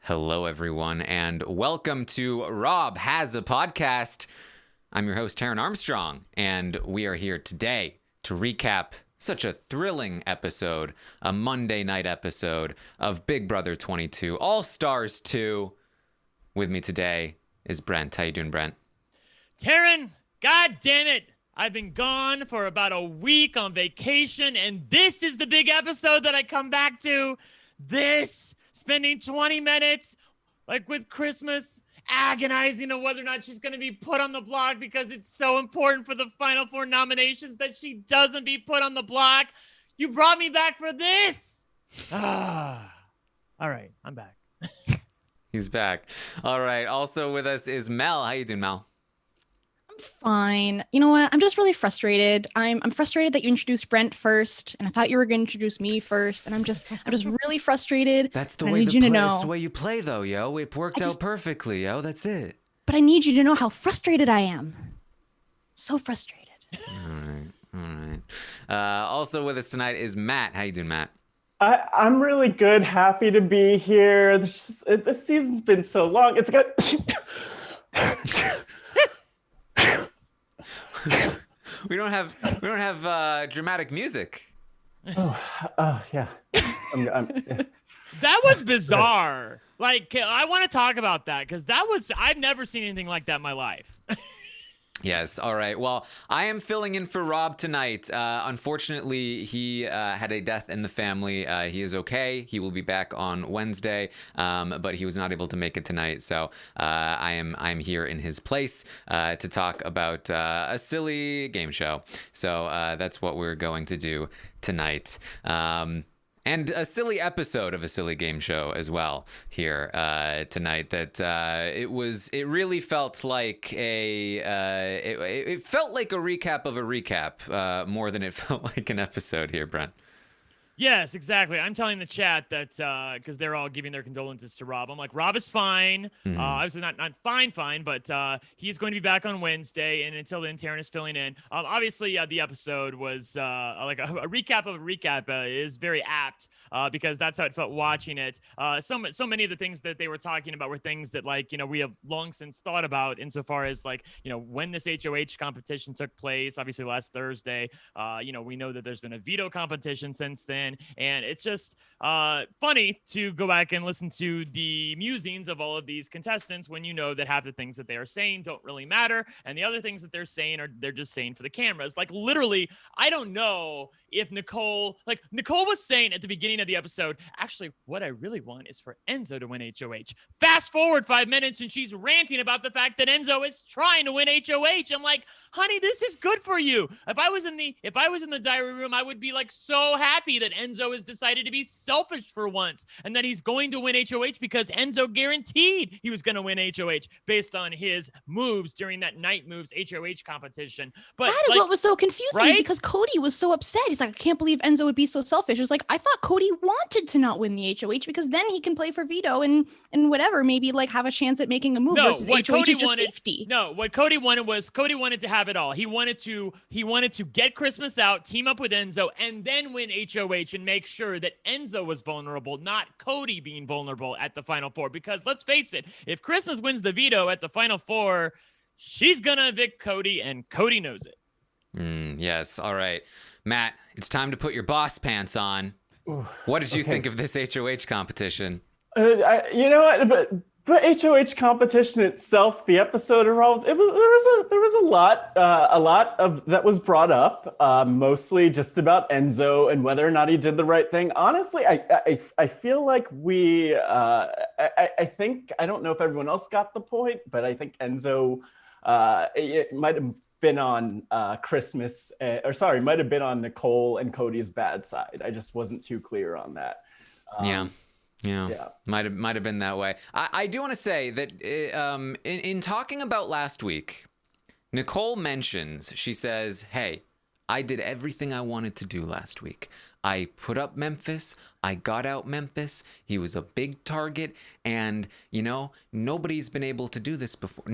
Hello, everyone, and welcome to Rob Has a Podcast. I'm your host, Taryn Armstrong, and we are here today to recap such a thrilling episode, a Monday night episode of Big Brother 22, All Stars 2. With me today is Brent. How you doing, Brent? Taryn, god damn it. I've been gone for about a week on vacation, and this is the big episode that I come back to. Spending 20 minutes, like with Christmas, agonizing on whether or not she's going to be put on the block because it's so important for the Final Four nominations that she doesn't be put on the block. You brought me back for this. All right, I'm back. He's back. All right. Also with us is Mel. How you doing, Mel? Fine. You know what? I'm just really frustrated. I'm frustrated that you introduced Brent first, and I thought you were going to introduce me first, and I'm just really frustrated. That's the way that's the way you play, though, yo. It worked out perfectly, yo. That's it. But I need you to know how frustrated I am. So frustrated. All right. Also with us tonight is Matt. How you doing, Matt? I'm really good. Happy to be here. This season's been so long. It's got. We don't have dramatic music. Yeah. Yeah. That was bizarre. Like, I want to talk about that because I've never seen anything like that in my life. Yes. All right. Well, I am filling in for Rob tonight. Unfortunately, he had a death in the family. He is okay. He will be back on Wednesday, but he was not able to make it tonight. So I'm here in his place to talk about a silly game show. So that's what we're going to do tonight. And a silly episode of a silly game show as well here tonight. That it really felt like it felt like a recap of a recap more than it felt like an episode here, Brent. Yes, exactly. I'm telling the chat that because they're all giving their condolences to Rob. I'm like, Rob is fine. Mm-hmm. Obviously not fine, but he's going to be back on Wednesday. And until then, Taryn is filling in. Obviously, the episode was like a recap of a recap is very apt because that's how it felt watching it. So many of the things that they were talking about were things that, like, we have long since thought about insofar as, like, when this HOH competition took place, obviously last Thursday. We know that there's been a veto competition since then. And it's just funny to go back and listen to the musings of all of these contestants when you know that half the things that they are saying don't really matter. And the other things that they're saying they're just saying for the cameras. Like, literally, I don't know if Nicole was saying at the beginning of the episode, actually, what I really want is for Enzo to win HOH. Fast forward 5 minutes and she's ranting about the fact that Enzo is trying to win HOH. I'm like, honey, this is good for you. If I was in the diary room, I would be like so happy that Enzo has decided to be selfish for once and that he's going to win HOH because Enzo guaranteed he was going to win HOH based on his moves during that night moves HOH competition. But that is what was so confusing, right? Is because Cody was so upset. He's like, I can't believe Enzo would be so selfish. It's like, I thought Cody wanted to not win the HOH because then he can play for veto and whatever, maybe like have a chance at making a move versus what HOH Cody is just wanted, safety. No, what Cody wanted to have it all. He wanted to get Christmas out, team up with Enzo, and then win HOH and make sure that Enzo was vulnerable, not Cody being vulnerable at the Final Four. Because let's face it, if Christmas wins the veto at the Final Four, she's going to evict Cody, and Cody knows it. Yes. All right. Matt, it's time to put your boss pants on. What did you think of this HOH competition? You know what? But the HOH competition itself, the episode involved, there was a lot of that was brought up, mostly just about Enzo and whether or not he did the right thing. Honestly, I feel like I think, I don't know if everyone else got the point, but I think Enzo, it might have been on might have been on Nicole and Cody's bad side. I just wasn't too clear on that. Yeah. Might have been that way. I do want to say that in talking about last week, Nicole mentions, she says, hey, I did everything I wanted to do last week. I put up Memphis. I got out Memphis. He was a big target. And, nobody's been able to do this before.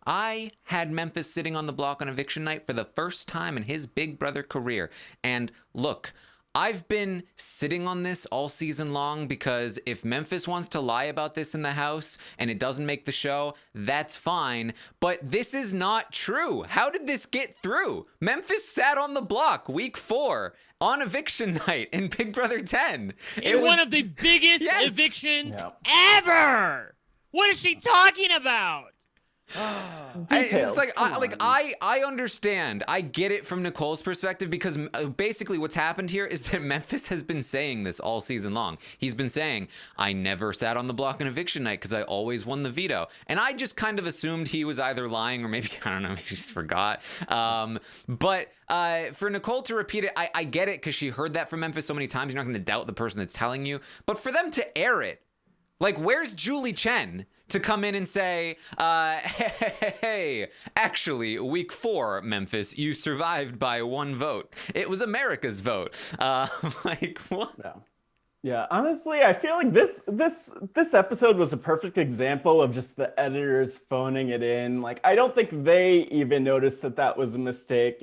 I had Memphis sitting on the block on eviction night for the first time in his Big Brother career. And look, I've been sitting on this all season long because if Memphis wants to lie about this in the house and it doesn't make the show, that's fine. But this is not true. How did this get through? Memphis sat on the block week 4 on eviction night in Big Brother 10. In one of the biggest Yes. evictions ever. What is she talking about? It's like I understand. I get it from Nicole's perspective because basically what's happened here is that Memphis has been saying this all season long. He's been saying, I never sat on the block on eviction night because I always won the veto. And I just kind of assumed he was either lying or maybe, I don't know, he just forgot. But for Nicole to repeat it, I get it because she heard that from Memphis so many times. You're not going to doubt the person that's telling you. But for them to air it, like, where's Julie Chen to come in and say, hey, actually, week 4, Memphis, you survived by 1 vote. It was America's vote. Like, what? Yeah, honestly, I feel like this episode was a perfect example of just the editors phoning it in. Like, I don't think they even noticed that was a mistake.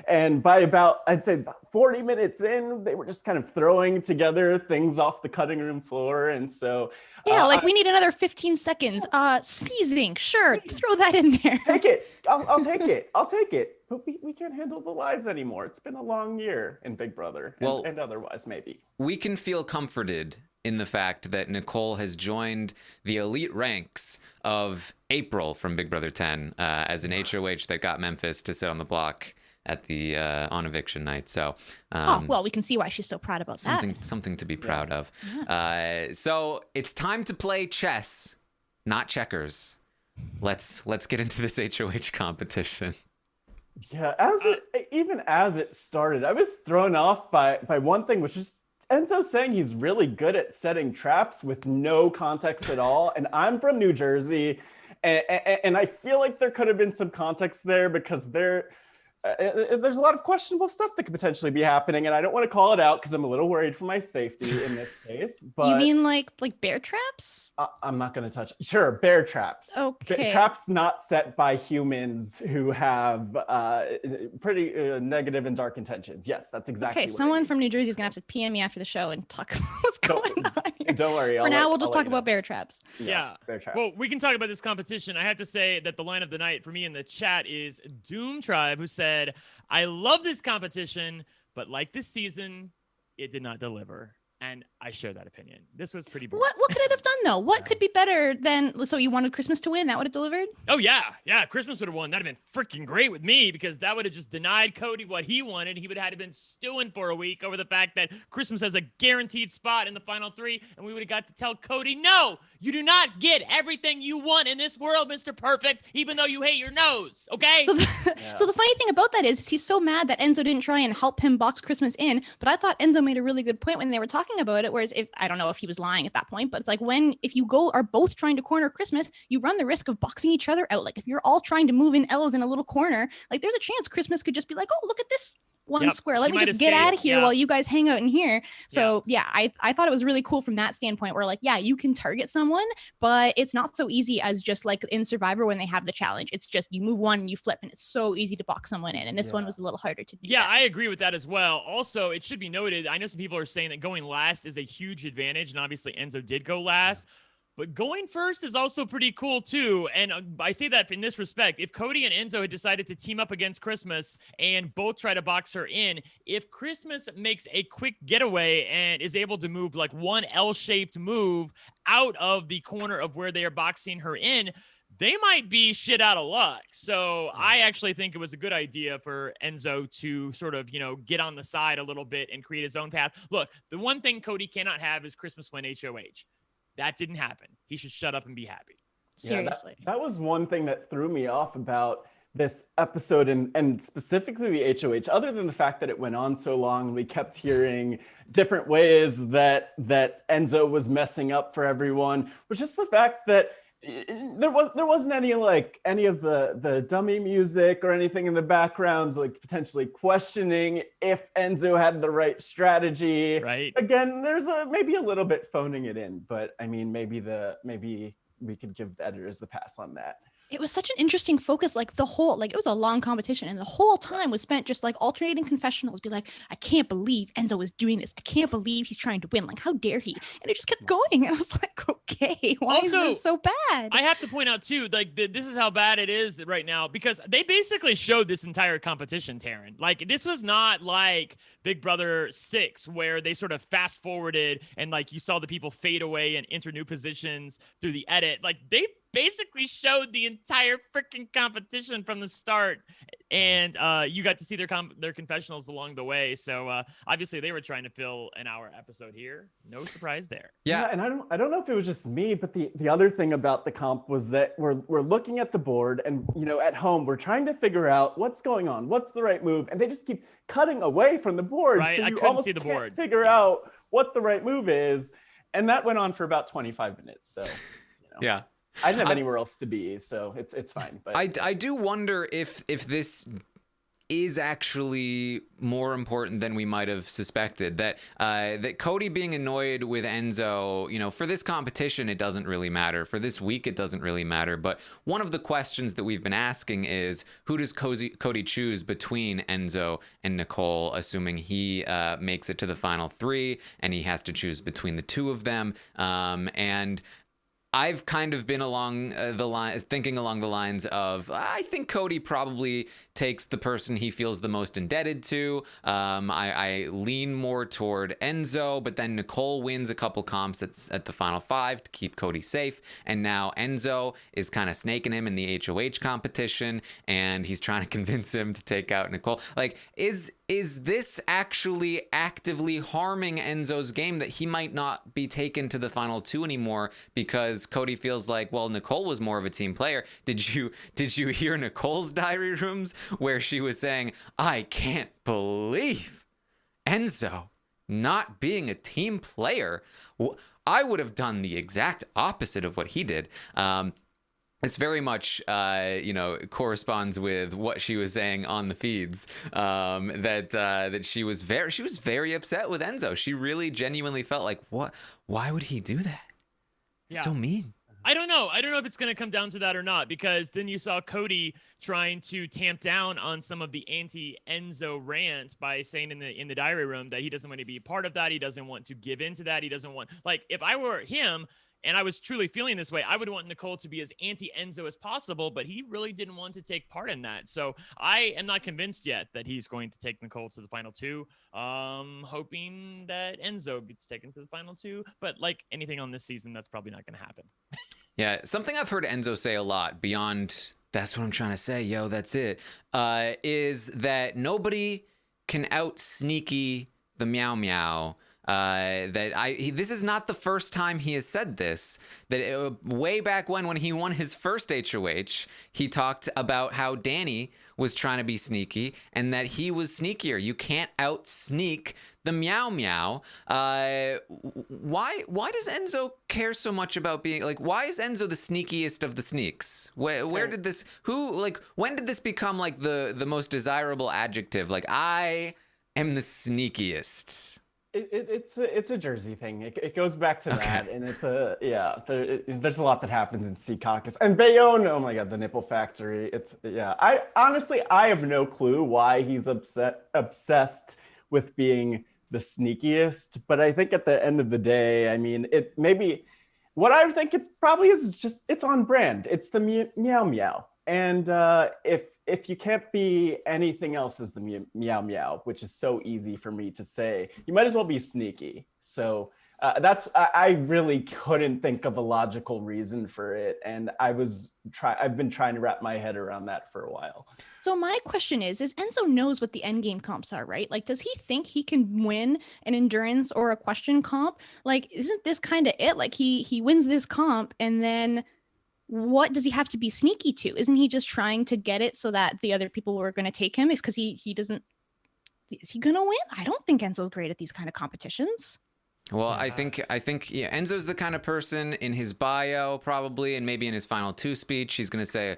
And by I'd say about 40 minutes in, they were just kind of throwing together things off the cutting room floor. And so like we need another 15 seconds. Sneezing, sure, throw that in there. Take it. I'll take it. I'll take it. But we can't handle the lies anymore. It's been a long year in Big Brother and otherwise, maybe. We can feel comforted in the fact that Nicole has joined the elite ranks of April from Big Brother 10 as an HOH that got Memphis to sit on the block at the on eviction night. So we can see why she's so proud about that. Something to be proud of. So it's time to play chess, not checkers. Let's get into this HOH competition. Yeah, even as it started, I was thrown off by one thing, which is Enzo saying he's really good at setting traps with no context at all. And I'm from New Jersey, and I feel like there could have been some context there because there's a lot of questionable stuff that could potentially be happening, and I don't want to call it out because I'm a little worried for my safety in this case. But you mean like bear traps? I'm not going to touch. Sure, bear traps. Okay. Traps not set by humans who have pretty negative and dark intentions. Yes, that's exactly. Okay, someone from New Jersey is gonna have to PM me after the show and talk about what's going on here. Don't worry. For now, we'll just talk about bear traps. Yeah. Bear traps. Well, we can talk about this competition. I have to say that the line of the night for me in the chat is Doom Tribe, who said, I love this competition, but like this season, it did not deliver. And I share that opinion. This was pretty boring. What could it have done though? What could be better than, so you wanted Christmas to win? That would have delivered? Oh yeah. Christmas would have won. That'd have been freaking great with me because that would have just denied Cody what he wanted. He would have had to been stewing for a week over the fact that Christmas has a guaranteed spot in the final 3. And we would have got to tell Cody, no, you do not get everything you want in this world, Mr. Perfect, even though you hate your nose. Okay. So the funny thing about that is he's so mad that Enzo didn't try and help him box Christmas in. But I thought Enzo made a really good point when they were talking about it. Whereas I don't know if he was lying at that point, but it's like if you are both trying to corner Christmas, you run the risk of boxing each other out. Like if you're all trying to move in L's in a little corner, like there's a chance Christmas could just be like, oh, look at this one square. Let me just get out of here while you guys hang out in here. So I thought it was really cool from that standpoint where like, you can target someone, but it's not so easy as just like in Survivor when they have the challenge. It's just you move one and you flip and it's so easy to box someone in. And this one was a little harder to do. Yeah, I agree with that as well. Also, it should be noted, I know some people are saying that going last is a huge advantage. And obviously Enzo did go last. But going first is also pretty cool, too. And I say that in this respect. If Cody and Enzo had decided to team up against Christmas and both try to box her in, if Christmas makes a quick getaway and is able to move like one L-shaped move out of the corner of where they are boxing her in, they might be shit out of luck. So I actually think it was a good idea for Enzo to sort of, get on the side a little bit and create his own path. Look, the one thing Cody cannot have is Christmas win HOH. That didn't happen. He should shut up and be happy. Seriously. That was one thing that threw me off about this episode and specifically the HOH, other than the fact that it went on so long, we kept hearing different ways that Enzo was messing up for everyone, was just the fact that there wasn't any of the dummy music or anything in the background, like potentially questioning if Enzo had the right strategy. Right. Again, there's maybe a little bit phoning it in, but I mean, maybe we could give the editors the pass on that. It was such an interesting focus. Like the whole, like it was a long competition, and the whole time was spent just like alternating confessionals. Be like, I can't believe Enzo is doing this. I can't believe he's trying to win. Like, how dare he? And it just kept going. And I was like, okay, why is Also, this so bad? I have to point out too, like this is how bad it is right now, because they basically showed this entire competition, Taryn. Like this was not like Big Brother 6, where they sort of fast forwarded and like you saw the people fade away and enter new positions through the edit. Like they basically showed the entire freaking competition from the start, and you got to see their confessionals along the way. So obviously they were trying to fill an hour episode here. No surprise there. Yeah. And I don't know if it was just me, but the other thing about the comp was that we're looking at the board, and at home we're trying to figure out what's going on, what's the right move, and they just keep cutting away from the board. Right, So I you couldn't almost see the can't board. figure out what the right move is, and that went on for about 25 minutes. So Yeah. I didn't have anywhere else to be, so it's fine. But I do wonder if this is actually more important than we might have suspected. That Cody being annoyed with Enzo, for this competition, it doesn't really matter. For this week, it doesn't really matter. But one of the questions that we've been asking is, who does Cody choose between Enzo and Nicole, assuming he makes it to the final 3, and he has to choose between the two of them. And I've kind of been along thinking along the lines of, I think Cody probably takes the person he feels the most indebted to. I lean more toward Enzo, but then Nicole wins a couple comps at the final 5 to keep Cody safe. And now Enzo is kind of snaking him in the HOH competition, and he's trying to convince him to take out Nicole. Like, is this actually actively harming Enzo's game, that he might not be taken to the final 2 anymore because Cody feels like, well, Nicole was more of a team player? Did you hear Nicole's diary rooms where she was saying, I can't believe Enzo not being a team player? I would have done the exact opposite of what he did. It's very much, corresponds with what she was saying on the feeds. That she was very upset with Enzo. She really genuinely felt like, what? Why would he do that? Yeah. So mean. I don't know if it's going to come down to that or not, because then you saw Cody trying to tamp down on some of the anti-Enzo rant by saying in the diary room that he doesn't want to be a part of that. He doesn't want to give into that. He doesn't want, like, if I were him and I was truly feeling this way, I would want Nicole to be as anti-Enzo as possible, but he really didn't want to take part in that. So I am not convinced yet that he's going to take Nicole to the final 2. Hoping that Enzo gets taken to the final 2, but like anything on this season, that's probably not going to happen. Yeah, something I've heard Enzo say a lot beyond, that's what I'm trying to say, yo, that's it, is that nobody can out-sneaky the meow meow. This is not the first time he has said this. Way back when he won his first HOH, he talked about how Danny was trying to be sneaky and that he was sneakier. You can't out sneak the meow meow. Why does Enzo care so much about being like? Why is Enzo the sneakiest of the sneaks? Where did this? When did this become like the most desirable adjective? Like, I am the sneakiest. It's a Jersey thing. It goes back to that, and there's a lot that happens in Sea Caucus and Bayonne. Oh my God, the nipple factory. I honestly have no clue why he's obsessed with being the sneakiest. But I think at the end of the day, I mean, what I think it probably is just, it's on brand. It's the meow meow, and if you can't be anything else as the meow meow, which is so easy for me to say, you might as well be sneaky. So I really couldn't think of a logical reason for it, and I've been trying to wrap my head around that for a while. So my question is Enzo knows what the end game comps are, right? Like, does he think he can win an endurance or a question comp? Like, isn't this kind of it? Like, he wins this comp, and then what does he have to be sneaky to? Isn't he just trying to get it so that the other people were going to take him? Because he doesn't, is he going to win? I don't think Enzo's great at these kind of competitions. Well, I think Enzo's the kind of person in his bio probably, and maybe in his final 2 speech, he's going to say,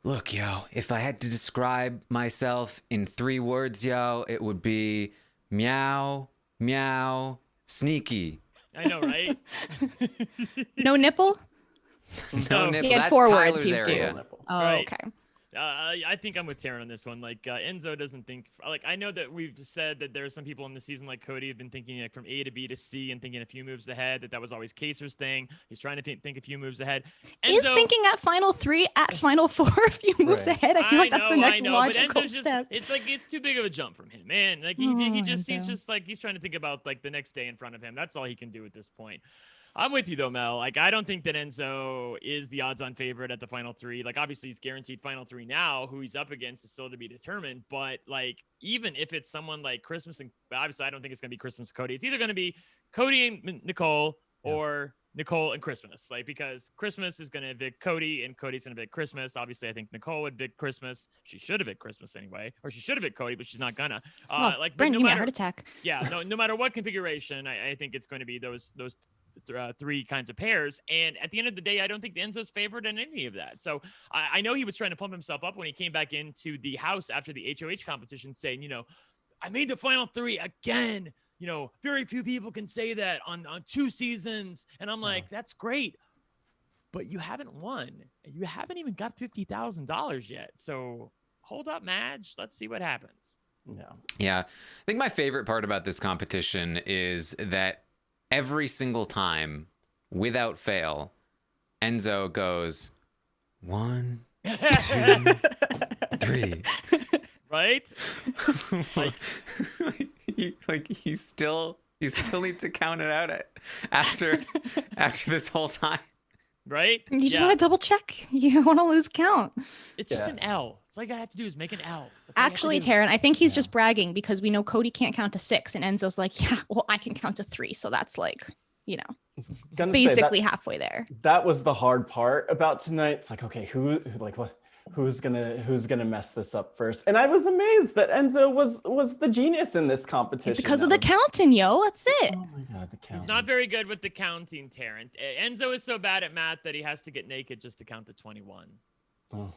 look, yo, if I had to describe myself in 3 words, yo, it would be meow, meow, sneaky. I know, right? No nipple? No No. nipple. He had That's 4 words Tyler's he'd area. do. Oh, Right. okay. I think I'm with Taryn on this one. Like Enzo doesn't think like I know that we've said that there are some people in the season like Cody have been thinking like from A to B to C and thinking a few moves ahead. That was always Kaser's thing. He's trying to think a few moves ahead. Is Enzo- thinking at final 3 at final 4 a few moves Right. ahead? I feel like that's the next I know, logical but Enzo's just, step. it's like it's too big of a jump from him, man. Like Oh, he's Enzo. just like he's trying to think about like the next day in front of him. That's all he can do at this point. I'm with you though, Mel. Like I don't think that Enzo is the odds-on favorite at the final 3. Like obviously he's guaranteed final 3 now. Who he's up against is still to be determined. But like even if it's someone like Christmas and obviously I don't think it's gonna be Christmas and Cody. It's either gonna be Cody and Nicole or Nicole and Christmas. Like because Christmas is gonna evict Cody and Cody's gonna evict Christmas. Obviously I think Nicole would evict Christmas. She should evict Christmas anyway, or she should evict Cody, but she's not gonna. Oh, Like but Brent, no give me a matter heart attack. no matter what configuration, I think it's going to be those 3 kinds of pairs. And at the end of the day, I don't think Enzo's favored in any of that. So I know he was trying to pump himself up when he came back into the house after the HOH competition saying, I made the final 3 again. Very few people can say that on 2 seasons. And I'm like, that's great. But you haven't won. You haven't even got $50,000 yet. So hold up, Madge. Let's see what happens. Yeah. I think my favorite part about this competition is that every single time, without fail, Enzo goes 1, 2, 3. Right? You still need to count it out after this whole time. Right? You just want to double check. You don't want to lose count. It's just an L. It's all you have to do is make an L. That's all you have to Actually, do. Taryn, I think he's just bragging because we know Cody can't count to 6, and Enzo's like, yeah, well, I can count to 3, so that's like, Gonna say basically halfway there. that was the hard part about tonight. It's like, okay, who's gonna mess this up first? And I was amazed that Enzo was the genius in this competition. It's because of the counting, yo. That's it. Oh my god, the count. He's not very good with the counting, Tarrant. Enzo is so bad at math that he has to get naked just to count to 21. Oh.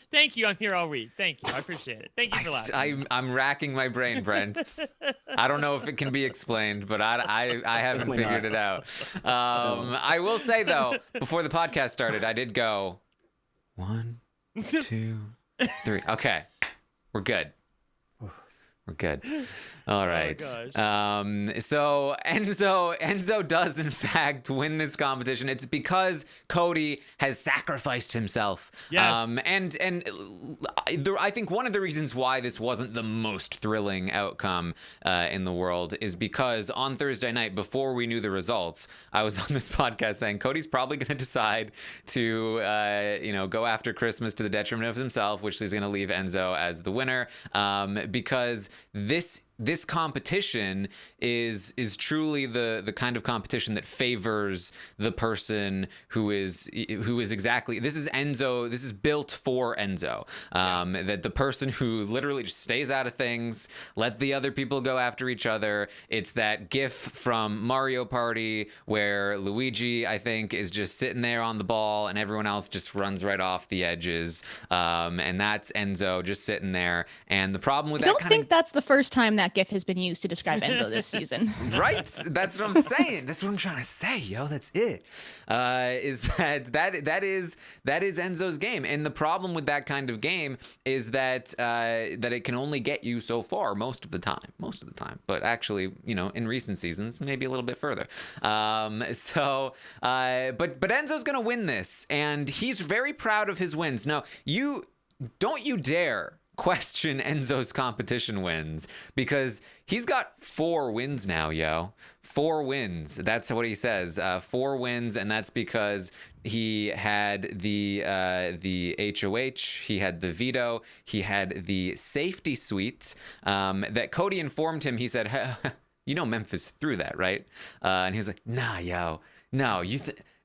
Thank you. I'm here all week. Thank you. I appreciate it. Thank you for laughing. I'm racking my brain, Brent. I don't know if it can be explained, but I haven't Definitely figured it out. I will say though, before the podcast started, I did go 1, 2, 3. Okay, we're good. We're good. All right. So Enzo does in fact win this competition. It's because Cody has sacrificed himself. Yes. I think one of the reasons why this wasn't the most thrilling outcome in the world is because on Thursday night, before we knew the results, I was on this podcast saying Cody's probably going to decide to go after Christmas to the detriment of himself, which is going to leave Enzo as the winner, because this competition is truly the kind of competition that favors the person who is exactly, this is Enzo, this is built for Enzo, that the person who literally just stays out of things, let the other people go after each other. It's that gif from Mario Party where Luigi, I think, is just sitting there on the ball and everyone else just runs right off the edges, and that's Enzo just sitting there. And the problem with I don't think that's the first time that GIF has been used to describe Enzo this season. Right? That's what I'm saying. That's what I'm trying to say, yo. That's it. Is that is Enzo's game, and the problem with that kind of game is that it can only get you so far most of the time. But actually, in recent seasons, maybe a little bit further. But Enzo's gonna win this, and he's very proud of his wins. Now, you dare question Enzo's competition wins, because he's got 4 wins now, yo. 4 wins. That's what he says. 4 wins, and that's because he had the HOH, he had the veto, he had the safety suite that Cody informed him. He said, Memphis threw that, right? And he was like, nah, yo. No,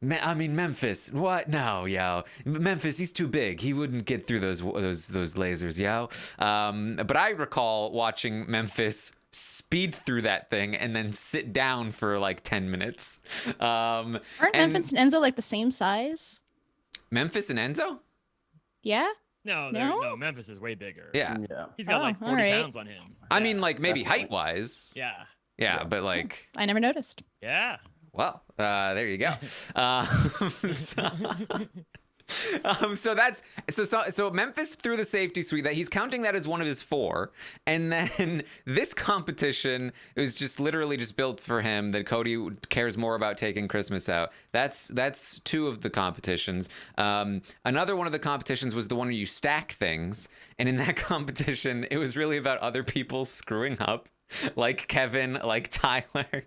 Memphis. What? No, yo. Memphis, he's too big. He wouldn't get through those lasers, yo. But I recall watching Memphis speed through that thing and then sit down for like 10 minutes. Aren't Memphis and Enzo like the same size? Memphis and Enzo? Yeah? No, Memphis is way bigger. Yeah. He's got like 40 pounds on him. I mean, like maybe height-wise. Yeah. Yeah, but like... I never noticed. Yeah. well, there you go. So Memphis threw the safety suite that he's counting that as one of his 4, and then this competition is just literally just built for him. That Cody cares more about taking Christmas out. That's 2 of the competitions. Another one of the competitions was the one where you stack things, and in that competition, it was really about other people screwing up, like Kevin, like Tyler.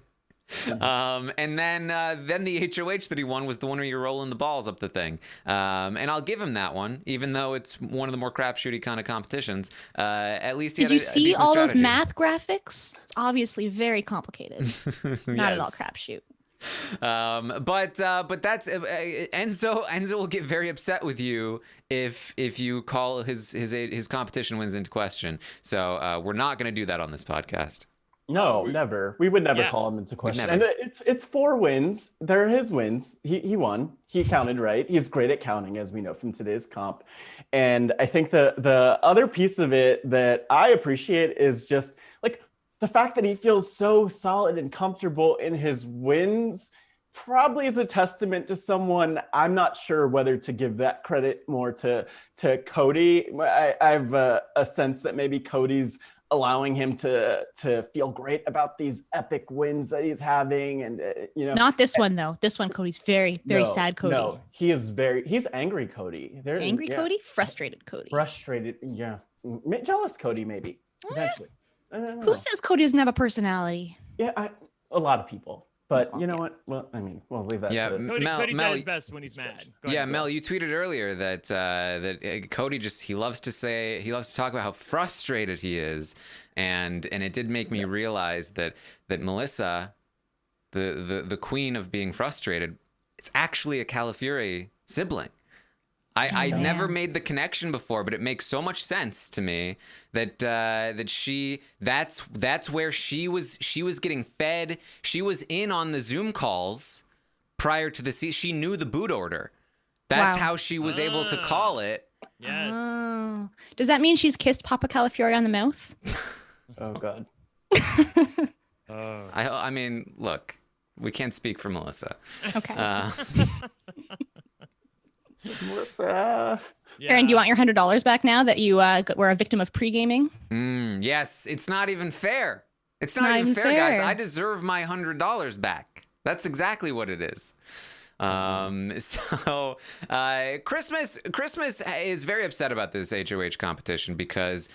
And then the HOH that he won was the one where you're rolling the balls up the thing. And I'll give him that one, even though it's one of the more crapshooty kind of competitions. At least he Did had you a see decent all strategy. those math graphics? It's obviously very complicated. Not at all Yes. crapshoot. But that's Enzo will get very upset with you if you call his competition wins into question. So we're not going to do that on this podcast. No, never. We would never call him into question. And it's 4 wins. They're his wins. He won. He counted right. He's great at counting, as we know from today's comp. And I think the other piece of it that I appreciate is just like the fact that he feels so solid and comfortable in his wins. Probably is a testament to someone. I'm not sure whether to give that credit more to Cody. I have a sense that maybe Cody's allowing him to feel great about these epic wins that he's having, and Not this one though. This one, Cody's very sad. Cody. No, he's angry Cody. Angry Cody, frustrated Cody. Frustrated, yeah. Jealous Cody, maybe eventually. Who says Cody doesn't have a personality? Yeah, a lot a people. But you know what? Well, I mean, we'll leave that. Yeah, to Cody's at his best when he's mad. Go ahead. Mel, you tweeted earlier that Cody he loves to talk about how frustrated he is, and it did make me realize that Melissa, the queen of being frustrated, it's actually a Calafiore sibling. I never made the connection before, but it makes so much sense to me that that's where she was getting fed. She was in on the Zoom calls prior to she knew the boot order. That's how she was able to call it. Yes. Oh. Does that mean she's kissed Papa Calafiore on the mouth? Oh God. I mean, look, we can't speak for Melissa. Okay. Melissa. Aaron, do you want your $100 back now that you were a victim of pre-gaming? Yes, it's not even fair. It's not even fair, guys. I deserve my $100 back. That's exactly what it is. Christmas is very upset about this HOH competition because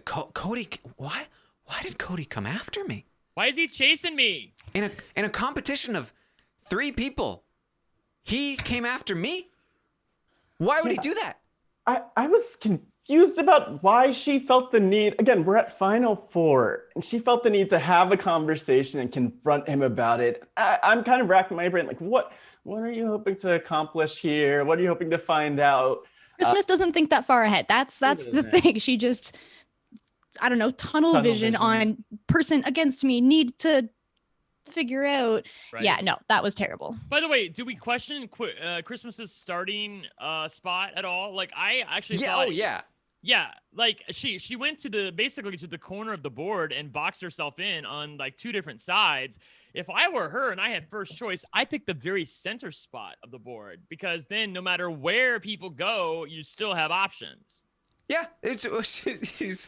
Cody. Why did Cody come after me? Why is he chasing me? In a competition of 3 people, he came after me. Why would he do that? I was confused about why she felt the need. Again, we're at Final 4, and she felt the need to have a conversation and confront him about it. I'm kind of racking my brain, like, what are you hoping to accomplish here? What are you hoping to find out? Christmas doesn't think that far ahead. That's the thing. She just, I don't know, tunnel vision on person against me, need to figure out. Right. Yeah, no, that was terrible. By the way, do we question Christmas's starting spot at all? Like, I actually thought, yeah, like she went to basically to the corner of the board and boxed herself in on like 2 different sides. If I were her and I had first choice, I picked the very center spot of the board, because then no matter where people go, you still have options. Yeah, she's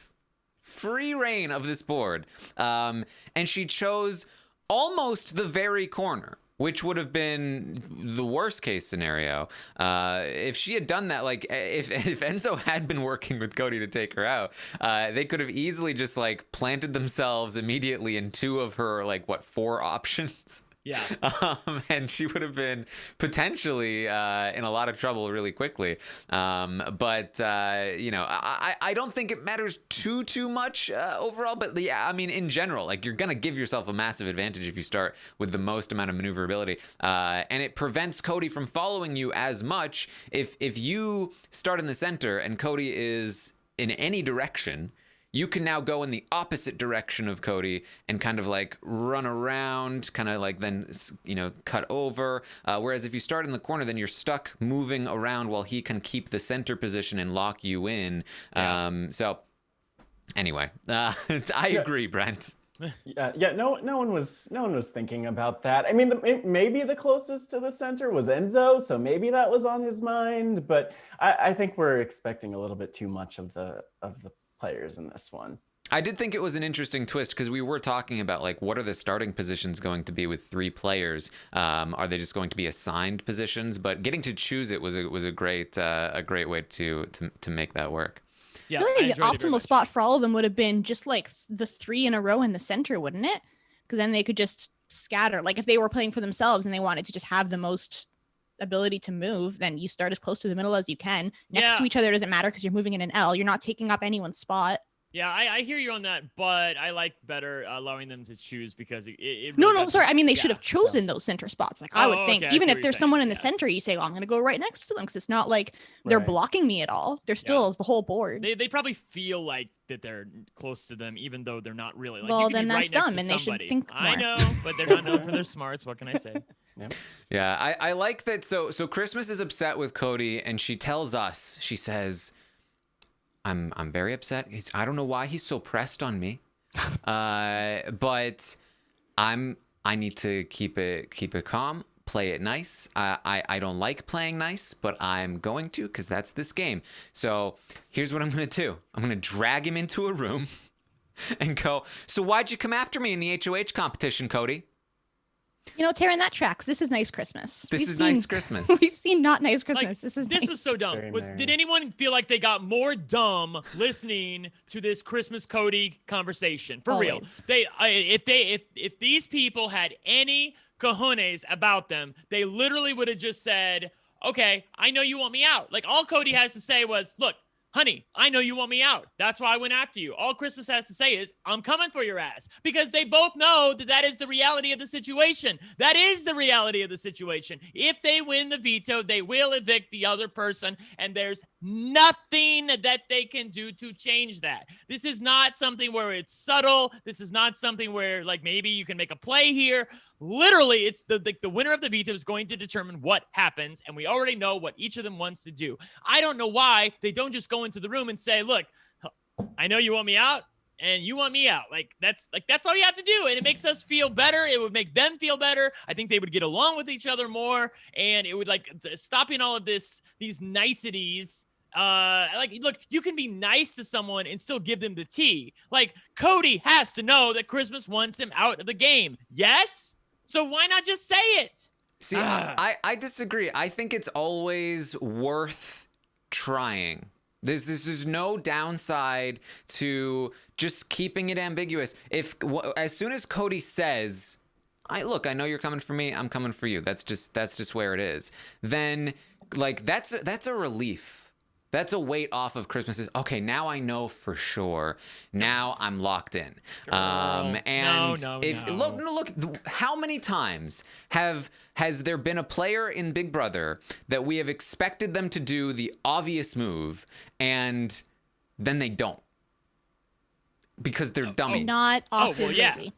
free reign of this board, and she chose almost the very corner, which would have been the worst case scenario. If she had done that, like if Enzo had been working with Cody to take her out, they could have easily just like planted themselves immediately in 2 of her 4 options. Yeah. And she would have been potentially in a lot of trouble really quickly. But I don't think it matters too much overall. But yeah, I mean, in general, like, you're going to give yourself a massive advantage if you start with the most amount of maneuverability. And it prevents Cody from following you as much. If you start in the center and Cody is in any direction, you can now go in the opposite direction of Cody and kind of like run around, kind of like then, cut over. Whereas if you start in the corner, then you're stuck moving around while he can keep the center position and lock you in. Yeah. So anyway, I agree, Brent. Yeah. No one was thinking about that. I mean, maybe the closest to the center was Enzo, so maybe that was on his mind. But I think we're expecting a little bit too much of the players in this one. I did think it was an interesting twist because we were talking about like what are the starting positions going to be with 3 players? Are they just going to be assigned positions? But getting to choose it was a great way to make that work. Yeah, I feel I like the enjoyed it very optimal much. spot for all of them would have been just like the 3 in a row in the center, wouldn't it? Because then they could just scatter. Like if they were playing for themselves and they wanted to just have the most ability to move, then you start as close to the middle as you can. Next to each other doesn't matter because you're moving in an L. You're not taking up anyone's spot. Yeah, I hear you on that, but I like better allowing them to choose because it really No, doesn't- sorry. I mean, they should yeah. have chosen those center spots. Like I would Oh, think, okay, I see even what if you're there's saying. someone in the Yes. center, you say, "Well, I'm going to go right next to them," because it's not like they're Right. blocking me at all. They're still the whole board. They probably feel like that they're close to them, even though they're not really. Like, Well, you could then be that's right next dumb, to and they should somebody. think I more. know, but they're not known for their smarts. What can I say? Yeah, I like that. So Christmas is upset with Cody, and she tells us, she says, I'm very upset. I don't know why he's so pressed on me, but I need to keep it calm, play it nice. I don't like playing nice, but I'm going to because that's this game. So here's what I'm gonna do. I'm gonna drag him into a room and go, so why'd you come after me in the HOH competition, Cody? You know, Taryn, that tracks. This is Nice Christmas. This is Nice Christmas. We've seen not Nice Christmas. Like, this is this nice. was so dumb. Very Did merry. anyone feel like they got more dumb listening to this Christmas Cody conversation? For real, Always. if these people had any cojones about them, they literally would have just said, "Okay, I know you want me out." Like all Cody has to say was, "Look, honey, I know you want me out. That's why I went after you." All Christmas has to say is, "I'm coming for your ass." Because they both know that that is the reality of the situation. That is the reality of the situation. If they win the veto, they will evict the other person, and there's nothing that they can do to change that. This is not something where it's subtle. This is not something where, like, maybe you can make a play here. Literally, it's the winner of the veto is going to determine what happens, and we already know what each of them wants to do. I don't know why they don't just go into the room and say, "Look, I know you want me out, and you want me out." That's all you have to do, and it makes us feel better. It would make them feel better. I think they would get along with each other more, and it would stopping all of these niceties. Look, you can be nice to someone and still give them the tea. Like Cody has to know that Christmas wants him out of the game. Yes. So why not just say it? See, I disagree. I think it's always worth trying. There's no downside to just keeping it ambiguous. As soon as Cody says, I know you're coming for me, I'm coming for you. That's just where it is. Then like that's a relief. That's a weight off of Christmas. Okay, now I know for sure. Now I'm locked in. And no. look, how many times has there been a player in Big Brother that we have expected them to do the obvious move and then they don't because they're dummies? Not often. well, yeah. maybe.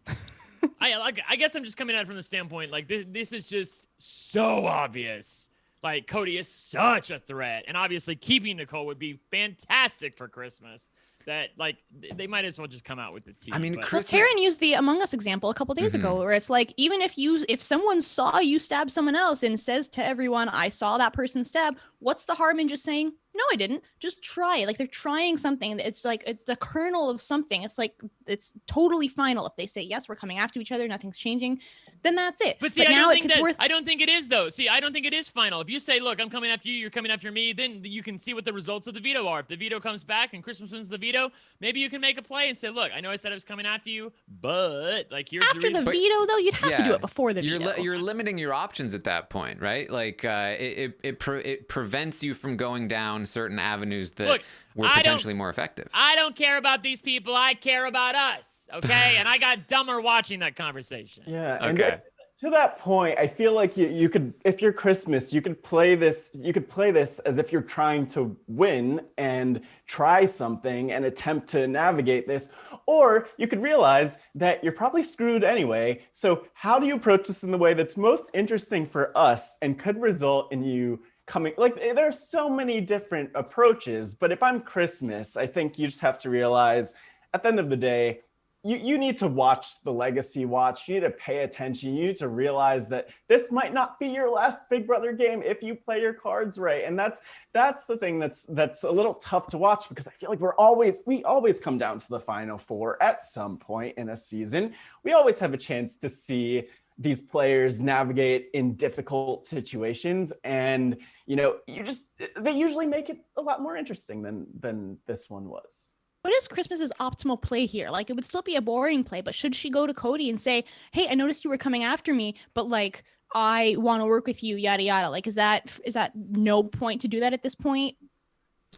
I guess I'm just coming at it from the standpoint like this is just so obvious. Like Cody is such a threat, and obviously keeping Nicole would be fantastic for Christmas. That like they might as well just come out with the tea. I mean, but- Well, Taryn used the Among Us example a couple days Mm-hmm. ago, where it's like, even if someone saw you stab someone else and says to everyone, "I saw that person stab," what's the harm in just saying, "No, I didn't"? Just try it. Like they're trying something. It's like it's the kernel of something. It's like it's totally final. If they say yes, we're coming after each other, nothing's changing, then that's it. But see, I now don't think it's that worth. I don't think it is though. See, I don't think it is final. If you say, "Look, I'm coming after you, you're coming after me," then you can see what the results of the veto are. If the veto comes back and Christmas wins the veto, maybe you can make a play and say, "Look, I know I said I was coming after you, but like here's After the reason." veto, though, you'd have to do Yeah. it before the veto. You're limiting your options at that point, right? Like it prevents you from going down certain avenues that Look, were I don't- potentially more effective. I don't care about these people. I care about us. Okay, and I got dumber watching that conversation. Yeah. And Okay. to that point, I feel like you could, if you're Christmas, you could play this as if you're trying to win and try something and attempt to navigate this. Or you could realize that you're probably screwed anyway. So how do you approach this in the way that's most interesting for us and could result in you coming, like there's so many different approaches, but if I'm Christmas, I think you just have to realize at the end of the day, you need to watch the Legacy Watch. You need to pay attention. You need to realize that this might not be your last Big Brother game if you play your cards right. And that's the thing that's a little tough to watch, because I feel like we always come down to the Final Four at some point in a season. We always have a chance to see these players navigate in difficult situations, and they usually make it a lot more interesting than this one was. What is Christmas's optimal play here? Like, it would still be a boring play, but should she go to Cody and say, hey, I noticed you were coming after me, but like, I want to work with you, yada, yada. Like, is that no point to do that at this point?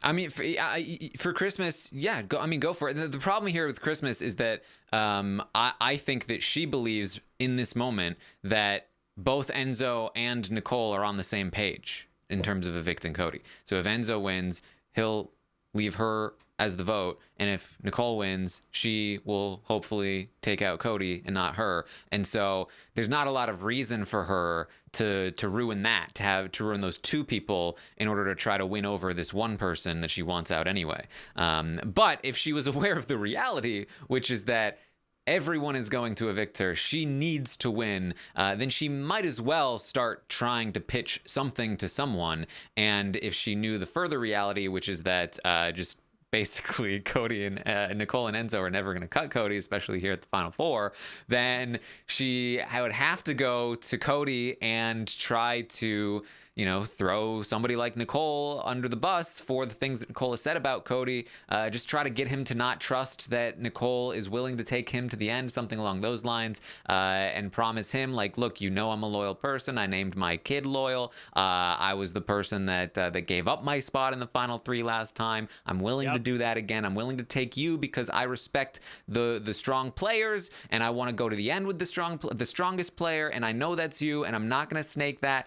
I mean, for Christmas, yeah, go for it. The problem here with Christmas is that I think that she believes in this moment that both Enzo and Nicole are on the same page in terms of evicting Cody. So if Enzo wins, he'll leave her as the vote, and if Nicole wins, she will hopefully take out Cody and not her. And so there's not a lot of reason for her to ruin that, to ruin those two people in order to try to win over this one person that she wants out anyway. But if she was aware of the reality, which is that everyone is going to evict her, she needs to win, then she might as well start trying to pitch something to someone. And if she knew the further reality, which is that just basically Cody and Nicole and Enzo are never going to cut Cody, especially here at the Final Four, then I would have to go to Cody and try to, throw somebody like Nicole under the bus for the things that Nicole has said about Cody. Just try to get him to not trust that Nicole is willing to take him to the end, something along those lines, and promise him, like, look, I'm a loyal person. I named my kid loyal. I was the person that gave up my spot in the final three last time. I'm willing to do that again. I'm willing to take you because I respect the strong players, and I want to go to the end with the strongest player, and I know that's you, and I'm not going to snake that.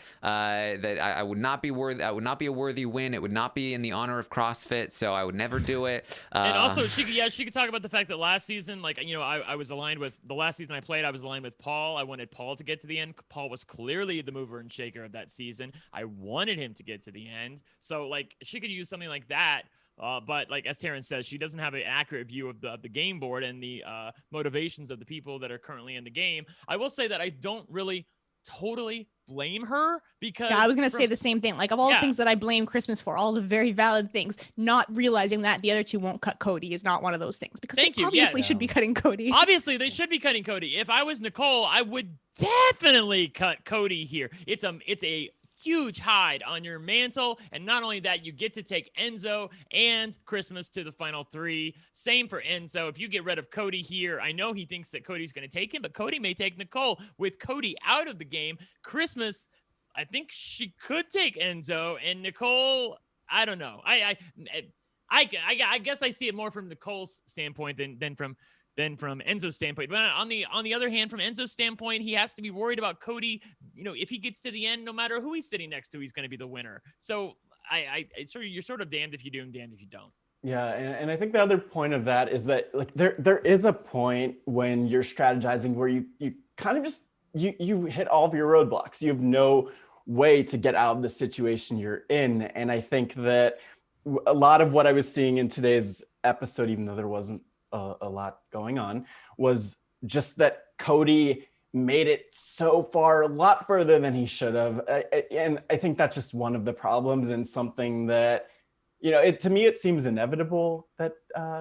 I would not be worthy. I would not be a worthy win. It would not be in the honor of CrossFit, so I would never do it. And also, she could talk about the fact that last season, I was aligned with the last season I played. I was aligned with Paul. I wanted Paul to get to the end. Paul was clearly the mover and shaker of that season. I wanted him to get to the end. So she could use something like that. But as Taryn says, she doesn't have an accurate view of the game board and the motivations of the people that are currently in the game. I will say that I don't really totally blame her, because I was going to say the same thing. Like, of all the things that I blame Christmas for, all the very valid things, not realizing that the other two won't cut Cody is not one of those things, because they obviously should be cutting Cody. Obviously, they should be cutting Cody. If I was Nicole, I would definitely cut Cody here. It's a huge hide on your mantle, and not only that, you get to take Enzo and Christmas to the final three. Same for Enzo. If you get rid of Cody here, I know he thinks that Cody's going to take him, but Cody may take Nicole. With Cody out of the game, Christmas, I think she could take Enzo, and Nicole, I don't know. I guess I see it more from Nicole's standpoint than from Enzo's standpoint. But on the other hand, from Enzo's standpoint, he has to be worried about Cody. If he gets to the end, no matter who he's sitting next to, he's going to be the winner. So you're sort of damned if you do and damned if you don't. Yeah, and I think the other point of that is that there is a point when you're strategizing where you kind of just you hit all of your roadblocks. You have no way to get out of the situation you're in, and I think that a lot of what I was seeing in today's episode, even though there wasn't a lot going on, was just that Cody made it so far, a lot further than he should have. And I think that's just one of the problems, and something that, to me, it seems inevitable that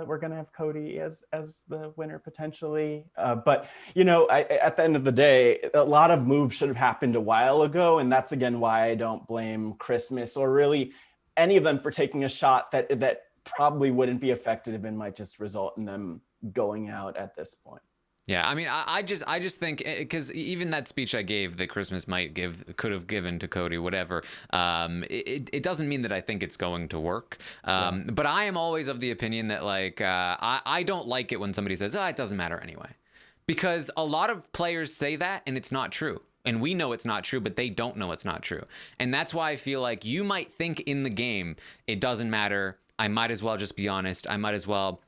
we're going to have Cody as the winner potentially. But, at the end of the day, a lot of moves should have happened a while ago. And that's, again, why I don't blame Christmas or really any of them for taking a shot that probably wouldn't be effective and might just result in them going out at this point. Yeah, I mean, I just think, because even that speech I gave that Christmas could have given to Cody, whatever, it doesn't mean that I think it's going to work. But I am always of the opinion that I don't like it when somebody says, it doesn't matter anyway, because a lot of players say that and it's not true. And we know it's not true, but they don't know it's not true. And that's why I feel like you might think in the game, it doesn't matter. I might as well just be honest. I might as well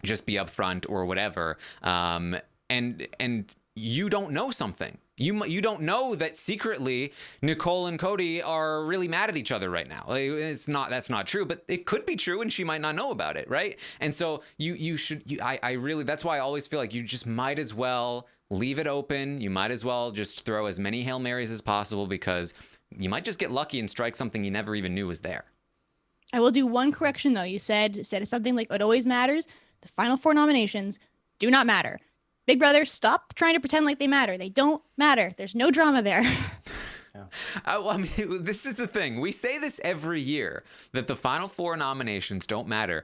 just be upfront or whatever. And you don't know something. You don't know that secretly Nicole and Cody are really mad at each other right now. Like, that's not true, but it could be true, and she might not know about it, right? And so I really, that's why I always feel like you just might as well leave it open. You might as well just throw as many Hail Marys as possible, because you might just get lucky and strike something you never even knew was there. I will do one correction though. You said something like it always matters. The final 4 nominations do not matter. Big Brother, stop trying to pretend like they matter. They don't matter. There's no drama there. Yeah. I mean, this is the thing. We say this every year, that the final 4 nominations don't matter.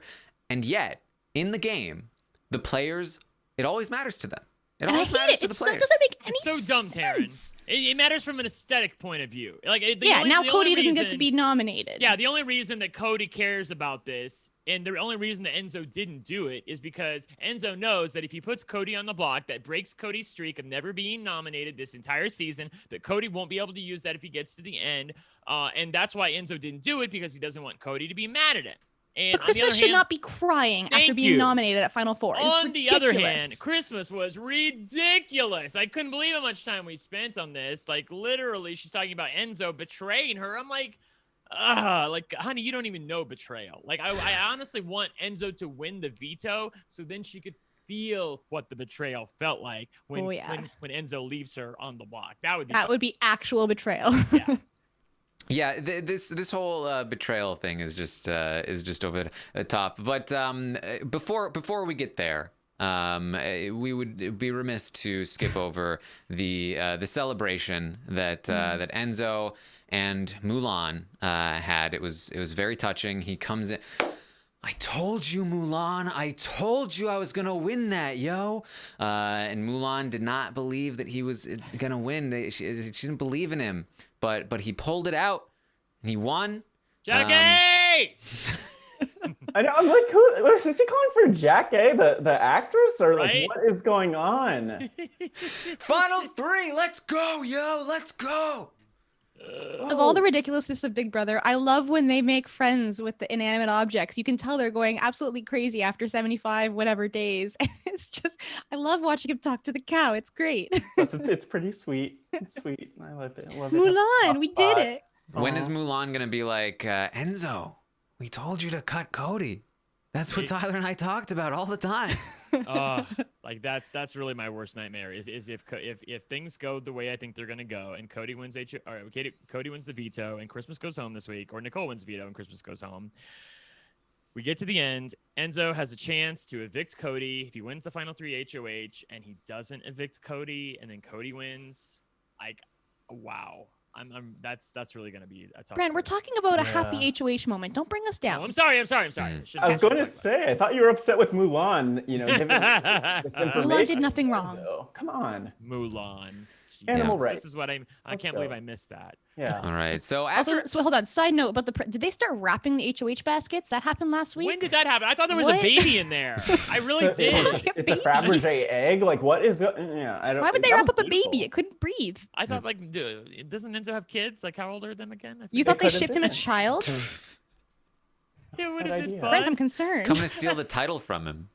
And yet, in the game, the players, it always matters to them. It always matters to the players. It doesn't make any It's so dumb, Taryn. sense. It matters from an aesthetic point of view. Like, Now Cody doesn't get to be nominated. Yeah, the only reason that Cody cares about this, and the only reason that Enzo didn't do it, is because Enzo knows that if he puts Cody on the block, that breaks Cody's streak of never being nominated this entire season, that Cody won't be able to use that if he gets to the end. And that's why Enzo didn't do it, because he doesn't want Cody to be mad at him. And But Christmas should not be crying after being nominated at Final Four. On the other hand, Christmas was ridiculous. I couldn't believe how much time we spent on this. Like, literally, she's talking about Enzo betraying her. I'm like, honey, you don't even know betrayal. Like, I honestly want Enzo to win the veto, so then she could feel what the betrayal felt like when Enzo leaves her on the block. That would be actual betrayal. Yeah. Yeah, this whole betrayal thing is just over the top. But before we get there, we would be remiss to skip over the celebration that that Enzo and Mulan had. It was very touching. He comes in. I told you, Mulan. I told you I was gonna win that, yo. And Mulan did not believe that he was gonna win. She didn't believe in him. But he pulled it out, and he won. Jackie! I know. I'm like, who is he calling for? Jackie, the actress, or like, Right? what is going on? Final 3, let's go, yo, let's go. Of all the ridiculousness of Big Brother, I love when they make friends with the inanimate objects. You can tell they're going absolutely crazy after 75 whatever days. It's just, I love watching him talk to the cow. It's great. It's pretty sweet. It's sweet. I love it. Mulan, we did it. When is Mulan gonna be like, Enzo, we told you to cut Cody. That's what Tyler and I talked about all the time. Like that's really my worst nightmare is if things go the way I think they're gonna go, and Cody wins Cody wins the veto, and Christmas goes home this week, or Nicole wins veto and Christmas goes home. We get to the end. Enzo has a chance to evict Cody if he wins the final 3 HOH, and he doesn't evict Cody, and then Cody wins. Like, wow. That's really gonna be a tough Brent, we're part. talking about a happy HOH moment. Don't bring us down. Oh, I'm sorry. I was going to say, I thought you were upset with Mulan. You know, given this information. Mulan did nothing wrong. So, come on. Mulan. Animal rights. This is what I can't believe I missed that. Yeah. All right. So after So hold on. Side note about did they start wrapping the HOH baskets? That happened last week. When did that happen? I thought there was What? a baby in there. I really did. It's a Fabergé egg. Like, what is? Yeah, I don't. Why would they that wrap was up a beautiful. baby? It couldn't breathe. I thought doesn't Enzo have kids? Like, how old are them again? You thought they could've shipped him a been. child? It would Good have been idea. fun. Brent, I'm concerned. coming to steal the title from him.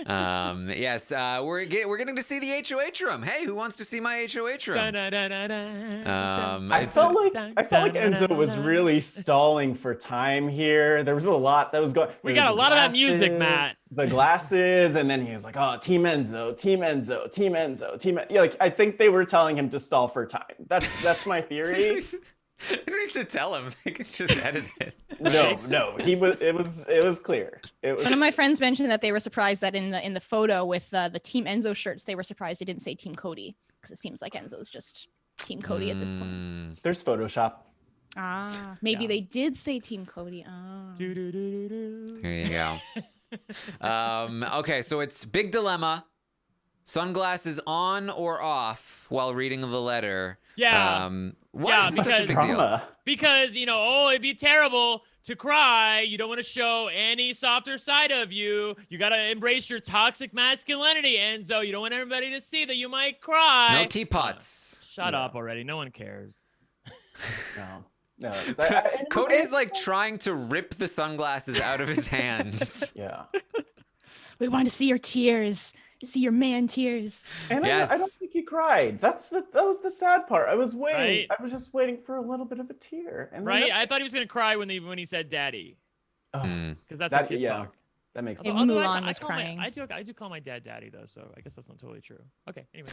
Yes, we're getting to see the HOH room. Hey, who wants to see my HOH room? I felt like Enzo was really stalling for time here. There was a lot that was going. We got a lot of that music, Matt. The glasses, and then he was like, "Oh, Team Enzo, Team Enzo, Team Enzo, Team." Yeah, like I think they were telling him to stall for time. That's my theory. You don't need to tell him. They can just edit it. No, he was. It was clear. It was. One of my friends mentioned that they were surprised that in the photo with the Team Enzo shirts, they were surprised it didn't say Team Cody, because it seems like Enzo's just Team Cody at this point. There's Photoshop. Maybe Yeah. they did say Team Cody. There you go. Okay, so it's big dilemma. Sunglasses on or off while reading the letter. Yeah. Why Yeah, is this such a big deal? Drama. Because, it'd be terrible to cry. You don't want to show any softer side of you. You got to embrace your toxic masculinity, Enzo. You don't want everybody to see that you might cry. No teapots. Shut up already. No one cares. No. Cody's like trying to rip the sunglasses out of his hands. Yeah. We want to see your tears. See your man tears. And Yes. I don't think he cried. That was the sad part. I was waiting. Right. I was just waiting for a little bit of a tear. And then Right? I thought he was gonna cry when he said "daddy," because that's how kids talk. That makes Yeah, sense. Although Mulan was call my- crying. I do call my dad daddy though, so I guess that's not totally true. Okay, anyway.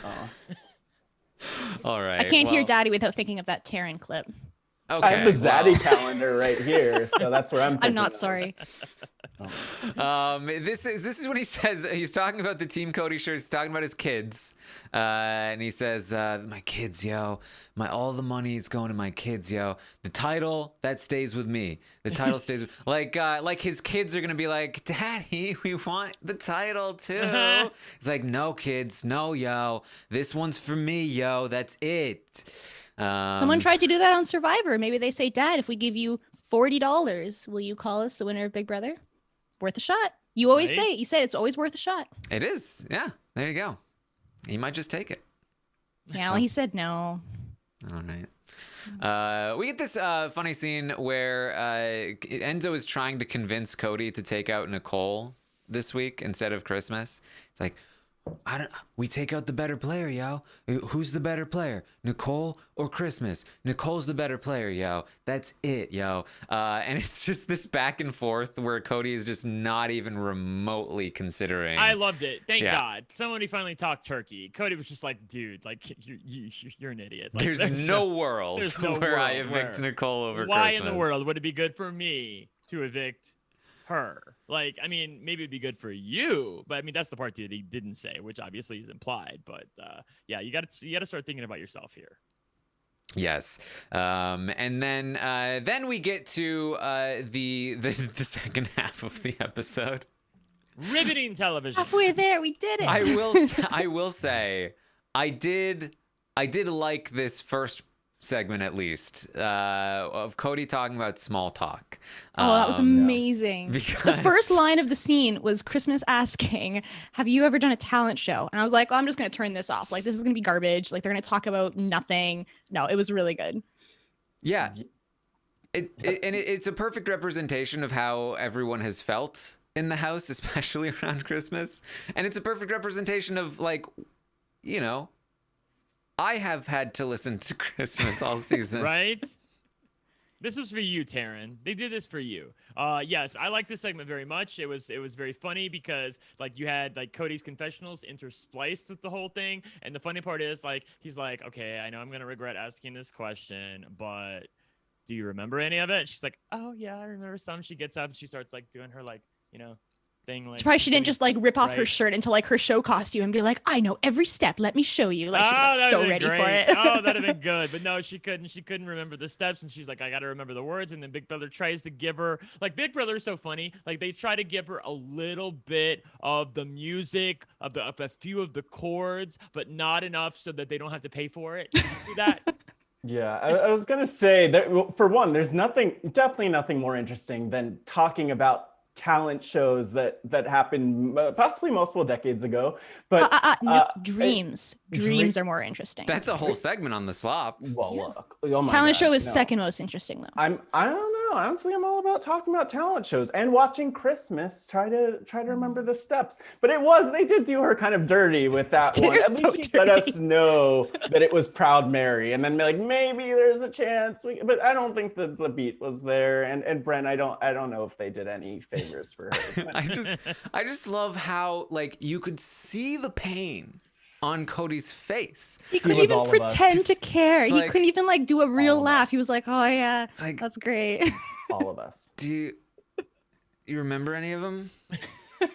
All right. I can't hear well, Daddy without thinking of that Taryn clip. Okay. I have the Zaddy well. calendar right here, so that's where I'm. I'm thinking not of. sorry. This is when he says he's talking about the Team Cody shirt. He's talking about his kids, and he says, "My kids, yo, all the money is going to my kids, yo. The title that stays with me. The title stays with like his kids are gonna be like, Daddy, we want the title too. He's like, no, kids, no, yo, this one's for me, yo. That's it." Someone tried to do that on Survivor. Maybe they say, Dad, if we give you $40, will you call us the winner of Big Brother? Worth a shot. You always say Right. it. You said it's always worth a shot. It is, yeah. There you go. He might just take it. Yeah, well, he said no. All right. We get this funny scene where Enzo is trying to convince Cody to take out Nicole this week instead of Christmas. It's like, we take out the better player, yo. Who's the better player, Nicole or Christmas? Nicole's the better player, yo. That's it, yo. And it's just this back and forth where Cody is just not even remotely considering. I loved it. Thank Yeah. God. Somebody finally talked turkey. Cody was just like, dude, like you're an idiot. Like, there's no world there's no where I world evict where- Nicole over Why Christmas. in the world would it be good for me to evict her? Like, I mean, maybe it'd be good for you, but I mean, that's the part that he didn't say, which obviously is implied. But yeah, you got to start thinking about yourself here. Yes, and then we get to the second half of the episode. Riveting television. Halfway there, we did it. I will say I did like this first segment at least of Cody talking about small talk. Oh, that was amazing. because- The first line of the scene was Christmas asking, "Have you ever done a talent show?" And I was like, "Oh, I'm just going to turn this off. Like, this is going to be garbage. Like, they're going to talk about nothing." No, it was really good. Yeah. It's a perfect representation of how everyone has felt in the house, especially around Christmas. And it's a perfect representation of, like, you know, I have had to listen to Christmas all season. Right? This was for you, Taryn. They did this for you. Yes, I like this segment very much. It was very funny because like you had like Cody's confessionals interspliced with the whole thing. And the funny part is like he's like, okay, I know I'm gonna regret asking this question, but do you remember any of it? She's like, oh yeah, I remember some. She gets up and she starts like doing her like, you know, thing like Surprised she didn't just like rip off her Right. shirt into like her show costume and be like, "I know every step. Let me show you." Like she's like, that'd so been ready for great. it. Oh, that'd have been good. But no, she couldn't. She couldn't remember the steps, and she's like, I gotta remember the words. And then Big Brother tries to give her like Big Brother is so funny. Like they try to give her a little bit of the music of a few of the chords, but not enough so that they don't have to pay for it. Did you do that? Yeah, I was gonna say that for one, there's definitely nothing more interesting than talking about talent shows that happened possibly multiple decades ago. But No, dreams are more interesting. That's a whole segment on the slop. well, look, oh my Talent God, show is no. second most interesting though. I don't know. Honestly, I'm all about talking about talent shows and watching Christmas. Try to remember the steps. But they did do her kind of dirty with that Did one. her At so least she let us dirty. know that it was Proud Mary, and then be like, maybe there's a chance. But I don't think the beat was there. And Brent, I don't know if they did any favors for her. I just love how like you could see the pain on Cody's face. He couldn't was even all of us. pretend to care. It's He like- couldn't even like do a real All of laugh. us. He was like, "Oh yeah, It's like, that's great." All of us. do you remember any of them? The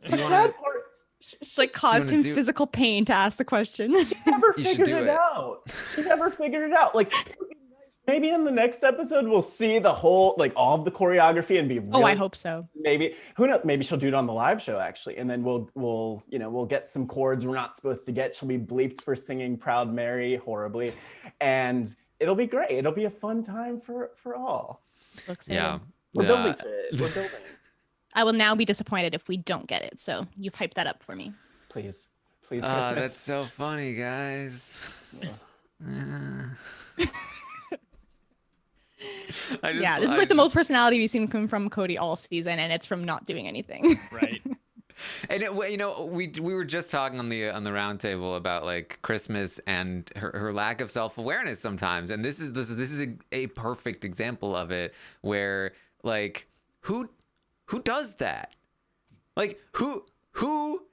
Do you wanna- sad part, It's like caused wanna him do- physical pain to ask the question. she never You should figured do it it. out. She never figured it out. Like maybe in the next episode we'll see the whole like all of the choreography and be really, Oh, I hope so. maybe who knows, maybe she'll do it on the live show actually, and then we'll get some chords we're not supposed to get. She'll be bleeped for singing Proud Mary horribly, and it'll be great. It'll be a fun time for all. So excited. Yeah. We're Uh, building to it. We're building. I will now be disappointed if we don't get it. So you've hyped that up for me. Please Christmas. That's so funny, guys. Yeah, this is like the most personality we've seen come from Cody all season, and it's from not doing anything. Right. And we were just talking on the round table about like Christmas and her lack of self-awareness sometimes, and this is a perfect example of it, where like who does that? Like who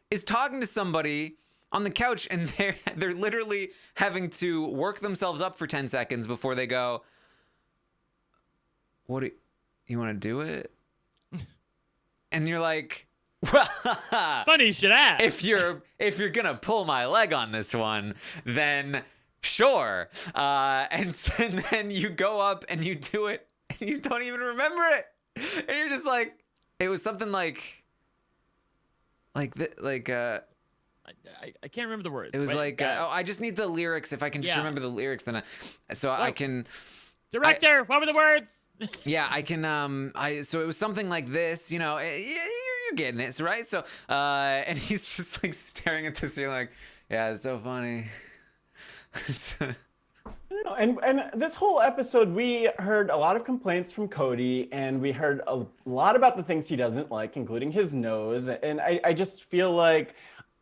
is talking to somebody on the couch and they're literally having to work themselves up for 10 seconds before they go, what do you want to do it? And you're like, Funny you should ask. if you're gonna pull my leg on this one, then sure. And then you go up and you do it and you don't even remember it, and you're just like, it was something like I can't remember the words. it was but, like I just need the lyrics. If I can just Yeah. remember the lyrics, then I can. Director, what were the words? Yeah, I can. So it was something like this, you're getting it, right? So, and he's just like staring at this, you're like, yeah, it's so funny. And this whole episode, we heard a lot of complaints from Cody, and we heard a lot about the things he doesn't like, including his nose. And I just feel like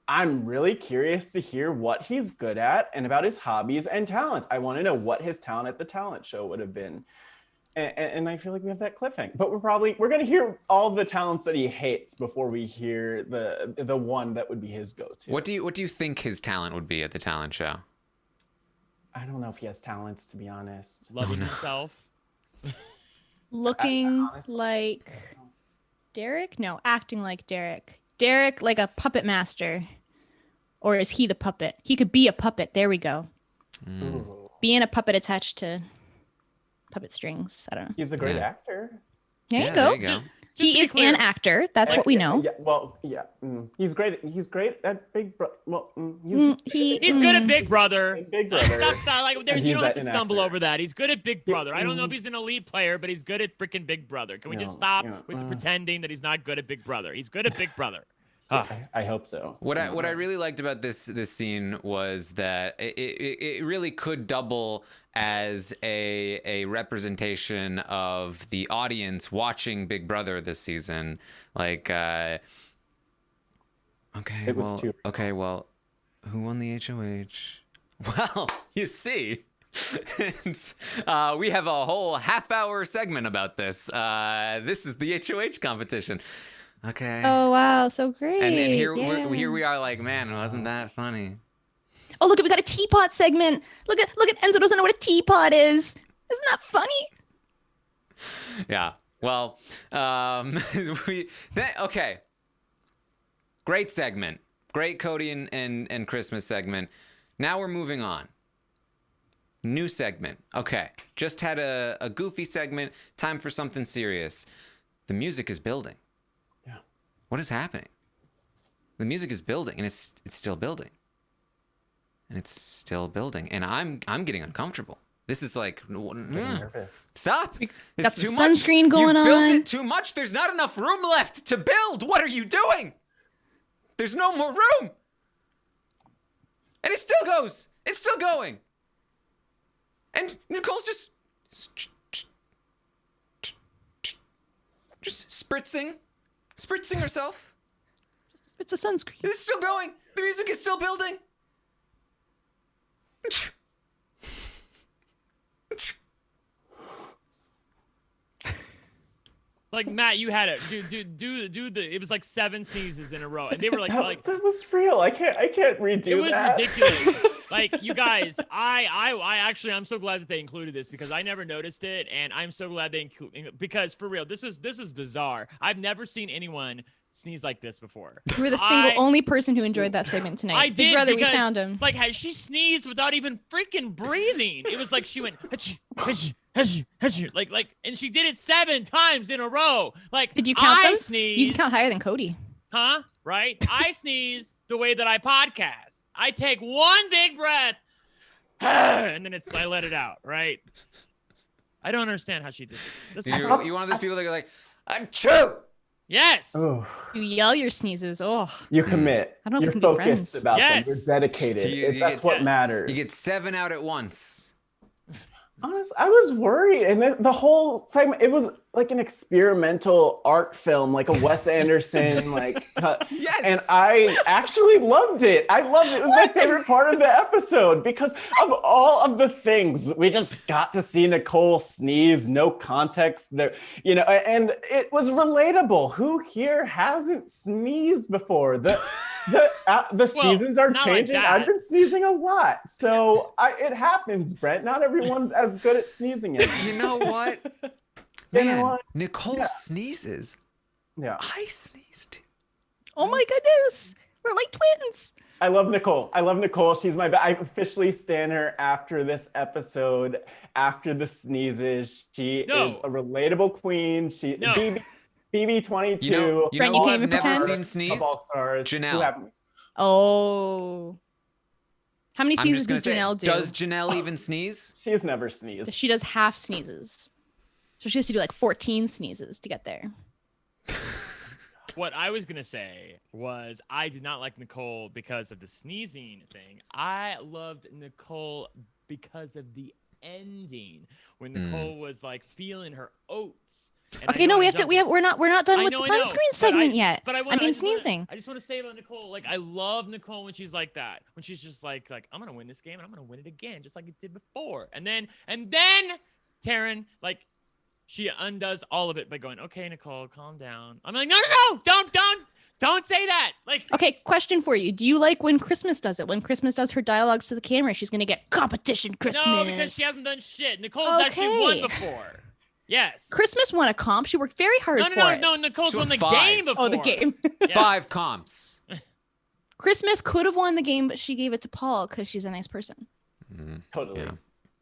I'm really curious to hear what he's good at and about his hobbies and talents. I want to know what his talent at the talent show would have been. And I feel like we have that cliffhanger. But we're going to hear all the talents that he hates before we hear the one that would be his go-to. What do you think his talent would be at the talent show? I don't know if he has talents, to be honest. Loving himself. Looking like Derek? No, acting like Derek. Derek like a puppet master. Or is he the puppet? He could be a puppet. There we go. Ooh. Being a puppet attached to puppet strings. I don't know. He's a great actor. There Yeah, you go. there you go. Just to He be is clear- an actor. That's what we know. Yeah, well, yeah. He's great. He's great at Big Brother. Well, He's good at Big Brother. Big Brother. Stop, like, there, And you he's don't have to an stumble actor. over that. He's good at Big Brother. I don't know if he's an elite player, but he's good at freaking Big Brother. Can we just No, stop yeah, with the pretending that he's not good at Big Brother? He's good at Big Brother. I hope so. What I really liked about this scene was that it really could double as a representation of the audience watching Big Brother this season. Like, okay, It was too- well, who won the HOH? Well, you see. We have a whole half-hour segment about this. This is the HOH competition. Okay. Oh wow, so great. And here yeah. here we are, like, man, wasn't that funny? Oh look, we got a teapot segment. Look at Enzo doesn't know what a teapot is. Isn't that funny? Yeah. Well, okay. Great segment. Great Cody and Christmas segment. Now we're moving on. New segment. Okay. Just had a goofy segment. Time for something serious. The music is building. Yeah. What is happening? The music is building, and it's still building. And it's still building. And I'm getting uncomfortable. This is like, I'm nervous. stop. got It's some too much. sunscreen going You've built on. it too much. There's not enough room left to build. What are you doing? There's no more room. And it still goes. It's still going. And Nicole's just spritzing herself. It's a sunscreen. It's still going. The music is still building. Like, Matt, you had it. Do the. It was like 7 sneezes in a row, and they were like That was real. I can't redo it was that. ridiculous. Like, you guys, I actually, I'm so glad that they included this because I never noticed it, and I'm so glad they because for real, this was bizarre. I've never seen anyone sneeze like this before. You were the only person who enjoyed that segment tonight. I Big did Brother, because, we found him. Like, she sneezed without even freaking breathing. It was like she went, "Hachoo, hachoo, hachoo, hachoo," like, and she did it 7 times in a row. Like, Did you count I them? sneeze, You can count higher than Cody. huh? Right? I sneeze the way that I podcast. I take one big breath, and then I let it out. Right? I don't understand how she did this. You're one of those people that are like, achoo! Yes. Oh, You yell your sneezes. Oh, you commit. I don't know You're if we can be focused friends. about Yes. them. You're dedicated. You That's get what matters. You get 7 out at once. Honestly, I was worried, and the whole segment, it was like an experimental art film, like a Wes Anderson, Yes. and I actually loved it. I loved it. It was my favorite part of the episode because of all of the things. We just got to see Nicole sneeze, no context there, and it was relatable. Who here hasn't sneezed before? The seasons are not like changing. that. I've been sneezing a lot, so it happens, Brent. Not everyone's as good at sneezing as You know what? You know Man, what? Nicole Yeah. sneezes. Yeah, I sneeze too. Oh my goodness. We're like twins. I love Nicole. I love Nicole. She's I officially stan her after this episode. After the sneezes, she No. is a relatable queen. She No. BB22. You know Brent, you who can't I've even never pretend? seen sneeze? Of all stars. Janelle. Who happens? Oh. How many I'm sneezes just gonna does say, Janelle do? does Janelle even sneeze? She has never sneezed. She does half sneezes. So she has to do like 14 sneezes to get there. What I was gonna say was I did not like Nicole because of the sneezing thing. I loved Nicole because of the ending when Nicole was like feeling her oats. And I Okay, know no, we I'm have to. jumping- We're not done I with know, the I know, sunscreen but segment yet. But I mean sneezing. I just want to say about Nicole, like I love Nicole when she's like that, when she's just like I'm gonna win this game and I'm gonna win it again, just like it did before. And then Taryn, like she undoes all of it by going, okay, Nicole, calm down. I'm like, no, don't say that. Like, Okay, question for you. Do you like when Christmas does it? When Christmas does her dialogues to the camera, she's gonna get competition Christmas. no, because she hasn't done shit. Nicole's actually won Okay. before. Yes. Christmas won a comp. She worked very hard for it. No. Nicole's She won won the 5. game before. Oh, the game. Yes. 5 comps. Christmas could have won the game, but she gave it to Paul because she's a nice person. Totally. Yeah.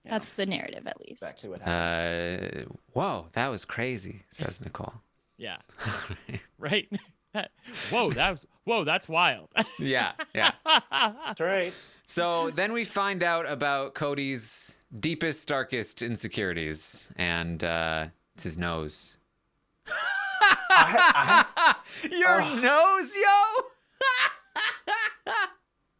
That's the narrative, at least. Exactly what happened. Whoa, that was crazy, says Nicole. Yeah. Right. Whoa, that's wild. Yeah. That's right. So then we find out about Cody's deepest, darkest insecurities, and it's his nose. Your nose, yo!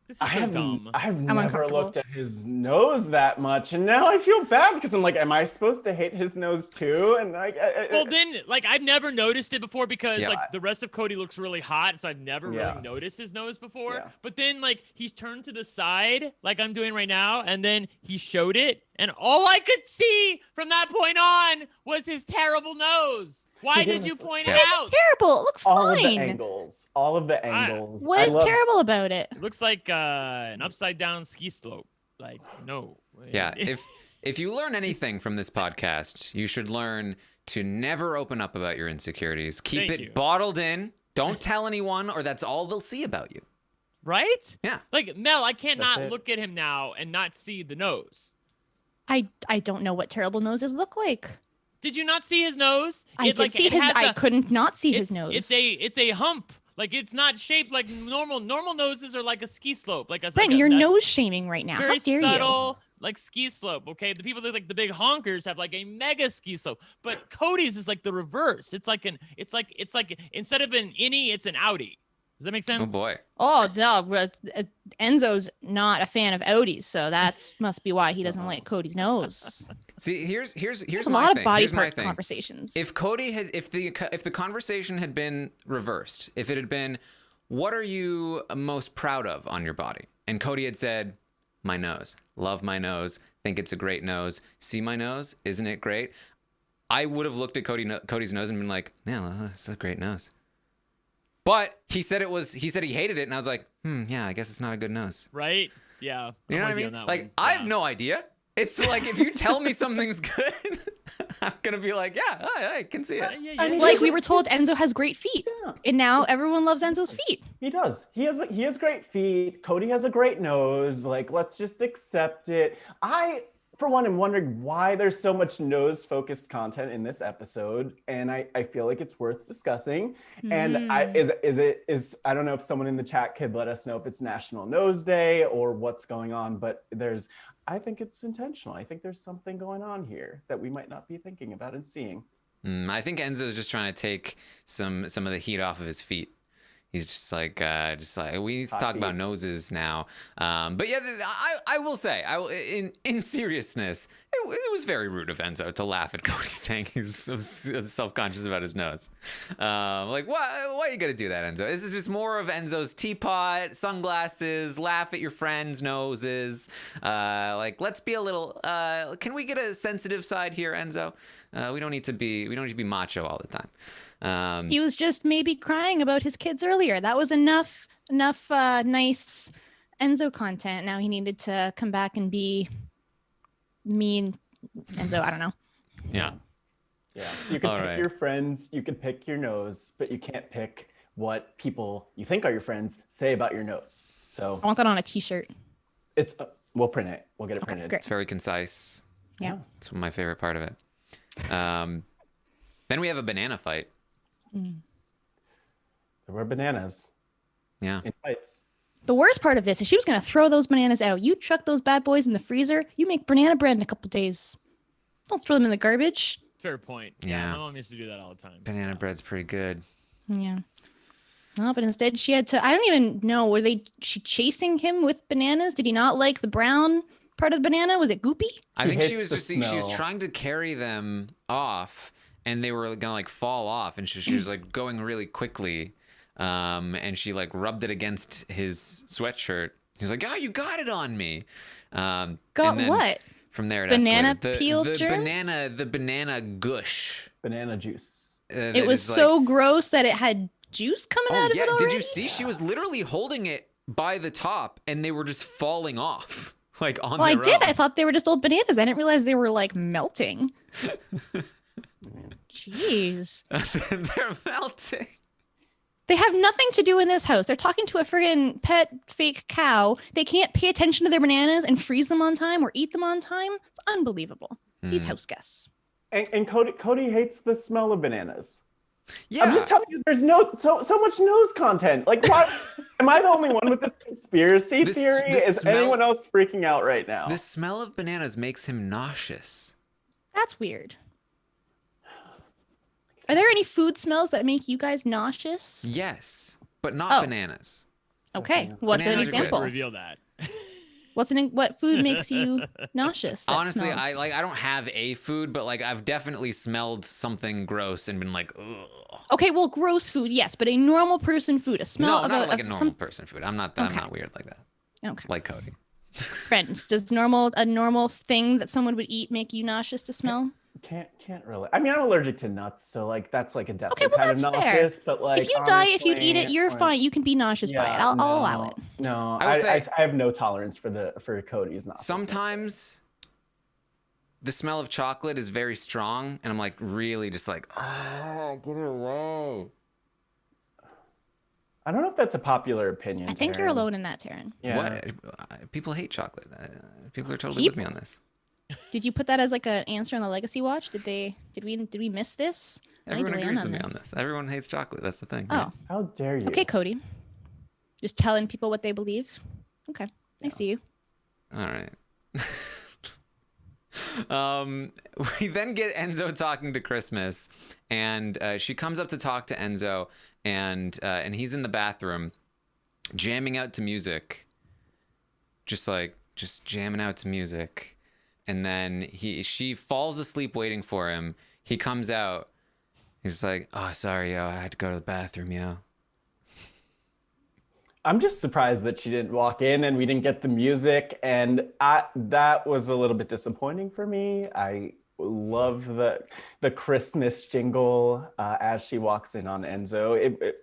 This is so dumb. I've I'm never uncomfortable. looked at his nose that much, and now I feel bad because I'm like, am I supposed to hate his nose too? And like, Well, then, like, I've never noticed it before because, Yeah. like, the rest of Cody looks really hot, so I've never Yeah. really noticed his nose before. Yeah. But then, like, he's turned to the side, like I'm doing right now, and then he showed it, and all I could see from that point on was his terrible nose. Why To be did you honest, point Yeah. it out? Terrible. It looks all of the fine. angles, all of the angles. What I is love- terrible about it? It looks like an upside down ski slope. Like, no. Yeah, if you learn anything from this podcast, you should learn to never open up about your insecurities. Keep Thank it you. bottled in. Don't tell anyone, or that's all they'll see about you. Right? Yeah. Like, Mel, I can't That's not it. look at him now and not see the nose. I don't know what terrible noses look like. Did you not see his nose? I It, did like, see it his. has I a- couldn't not see his nose. It's a hump. Like, it's not shaped like normal. Normal noses are like a ski slope. Like a Brent, like a, you're that nose shaming right now. very How dare subtle, like ski slope. Okay, the people that like the big honkers have like a mega ski slope, but Cody's is like the reverse. It's like instead of an innie, it's an outie. Does that make sense? Oh boy. you? Oh no, Enzo's not a fan of Audis, so that must be why he doesn't like Cody's nose. See, here's There's a my lot thing. of body Here's my part thing. conversations. If Cody had, if the conversation had been reversed, if it had been, what are you most proud of on your body? And Cody had said, my nose. Love my nose. Think it's a great nose. See my nose? Isn't it great? I would have looked at Cody's nose and been like, yeah, well, it's a great nose. But he said he hated it, and I was like, yeah, I guess it's not a good nose. Right? Yeah. You know I'm what I with mean? on that Like, one. I Yeah. have no idea. It's like, if you tell me something's good, I'm gonna be like, yeah, I can see it. Yeah, I mean, like we were told Enzo has great feet, Yeah. and now everyone loves Enzo's feet. He does. He has great feet. Cody has a great nose. Like, let's just accept it. I, for one, am wondering why there's so much nose-focused content in this episode, and I feel like it's worth discussing. And I don't know if someone in the chat could let us know if it's National Nose Day or what's going on, but I think it's intentional. I think there's something going on here that we might not be thinking about and seeing. I think Enzo's just trying to take some of the heat off of his feet. He's just like we need to talk about noses now. But yeah, I will say, in seriousness, it was very rude of Enzo to laugh at Cody saying he's self-conscious about his nose. Like, why you gotta do that, Enzo? This is just more of Enzo's teapot, sunglasses, laugh at your friends' noses. Like, let's be a little. Can we get a sensitive side here, Enzo? We don't need to be macho all the time. He was just maybe crying about his kids earlier. That was enough nice Enzo content. Now he needed to come back and be mean Enzo. I don't know. Yeah. You can pick your friends, you can pick your nose, but you can't pick what people you think are your friends say about your nose. So I want that on a t-shirt. We'll print it. We'll get it printed. Great. It's very concise. Yeah. It's my favorite part of it. Then we have a banana fight. There were bananas. Yeah. In fights. The worst part of this is she was going to throw those bananas out. You chuck those bad boys in the freezer, you make banana bread in a couple days. Don't throw them in the garbage. Fair point. Yeah. My mom used to do that all the time. Banana bread's pretty good. Yeah. No, but instead she had to, I don't even know, she chasing him with bananas? Did he not like the brown part of the banana? Was it goopy? I think she was smell. trying to carry them off, and they were gonna like fall off, and she was like going really quickly, and she like rubbed it against his sweatshirt. He was like, "Oh, you got it on me." Got and then what? From there, it Banana escalated. peel the germs? the banana gush. Banana juice. It was so gross that it had juice coming out of it already? Did you see? She was literally holding it by the top, and they were just falling off, like on Well, I their did. own. I thought they were just old bananas. I didn't realize they were like melting. Jeez. They're melting. They have nothing to do in this house. They're talking to a friggin' pet fake cow. They can't pay attention to their bananas and freeze them on time or eat them on time. It's unbelievable. These house guests. And Cody hates the smell of bananas. Yeah. I'm just telling you, there's so much nose content. Like, why am I the only one with this conspiracy theory? Is anyone else freaking out right now? The smell of bananas makes him nauseous. That's weird. Are there any food smells that make you guys nauseous? Yes, but not bananas. Okay. What's an Bananas are good. example? Reveal that. What food makes you nauseous? Honestly, smells? I don't have a food, but like I've definitely smelled something gross and been like, ugh. Okay, well, gross food, yes, but a normal person food, a smell No, of not like a of normal person food. I'm not weird like that. Okay. Like Cody. Friends, does a normal thing that someone would eat make you nauseous to smell? Can't really. I mean, I'm allergic to nuts, so like that's like a definite Okay, well, kind of that's fair. nauseous. But like, If you die, if you honestly, eat it, you're like, fine. You can be nauseous by it. I'll allow it. No, I would say- I have no tolerance for Cody's nauseous. Sometimes the smell of chocolate is very strong, and I'm like really just like, oh, get it away. I don't know if that's a popular opinion. I think you're Taryn. alone in that, Taryn. Yeah. What? People hate chocolate. People are totally with me on this. Did you put that as like an answer on the Legacy Watch? Did we miss this? I need to Everyone weigh in agrees with me this. on this. Everyone hates chocolate. That's the thing. Oh, How dare you? okay, Cody. Just telling people what they believe. Okay, I see you. All right. We then get Enzo talking to Christmas, and she comes up to talk to Enzo, and he's in the bathroom, jamming out to music, just jamming out to music, and then she falls asleep waiting for him. He comes out, he's like, "Oh, sorry, yo, I had to go to the bathroom, yo." I'm just surprised that she didn't walk in and we didn't get the music, and that was a little bit disappointing for me. I love the Christmas jingle as she walks in on Enzo.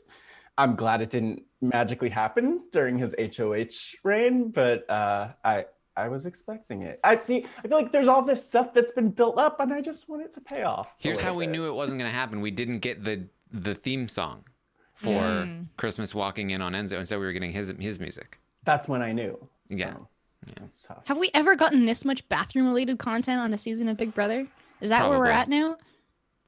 I'm glad it didn't magically happen during his HOH reign, but I was expecting it. I feel like there's all this stuff that's been built up, and I just want it to pay off. Here's how we knew it wasn't going to happen. We didn't get the theme song for Christmas walking in on Enzo, and so we were getting his music. That's when I knew. Yeah. So, it's tough. Have we ever gotten this much bathroom-related content on a season of Big Brother? Is that where we're Probably. at now?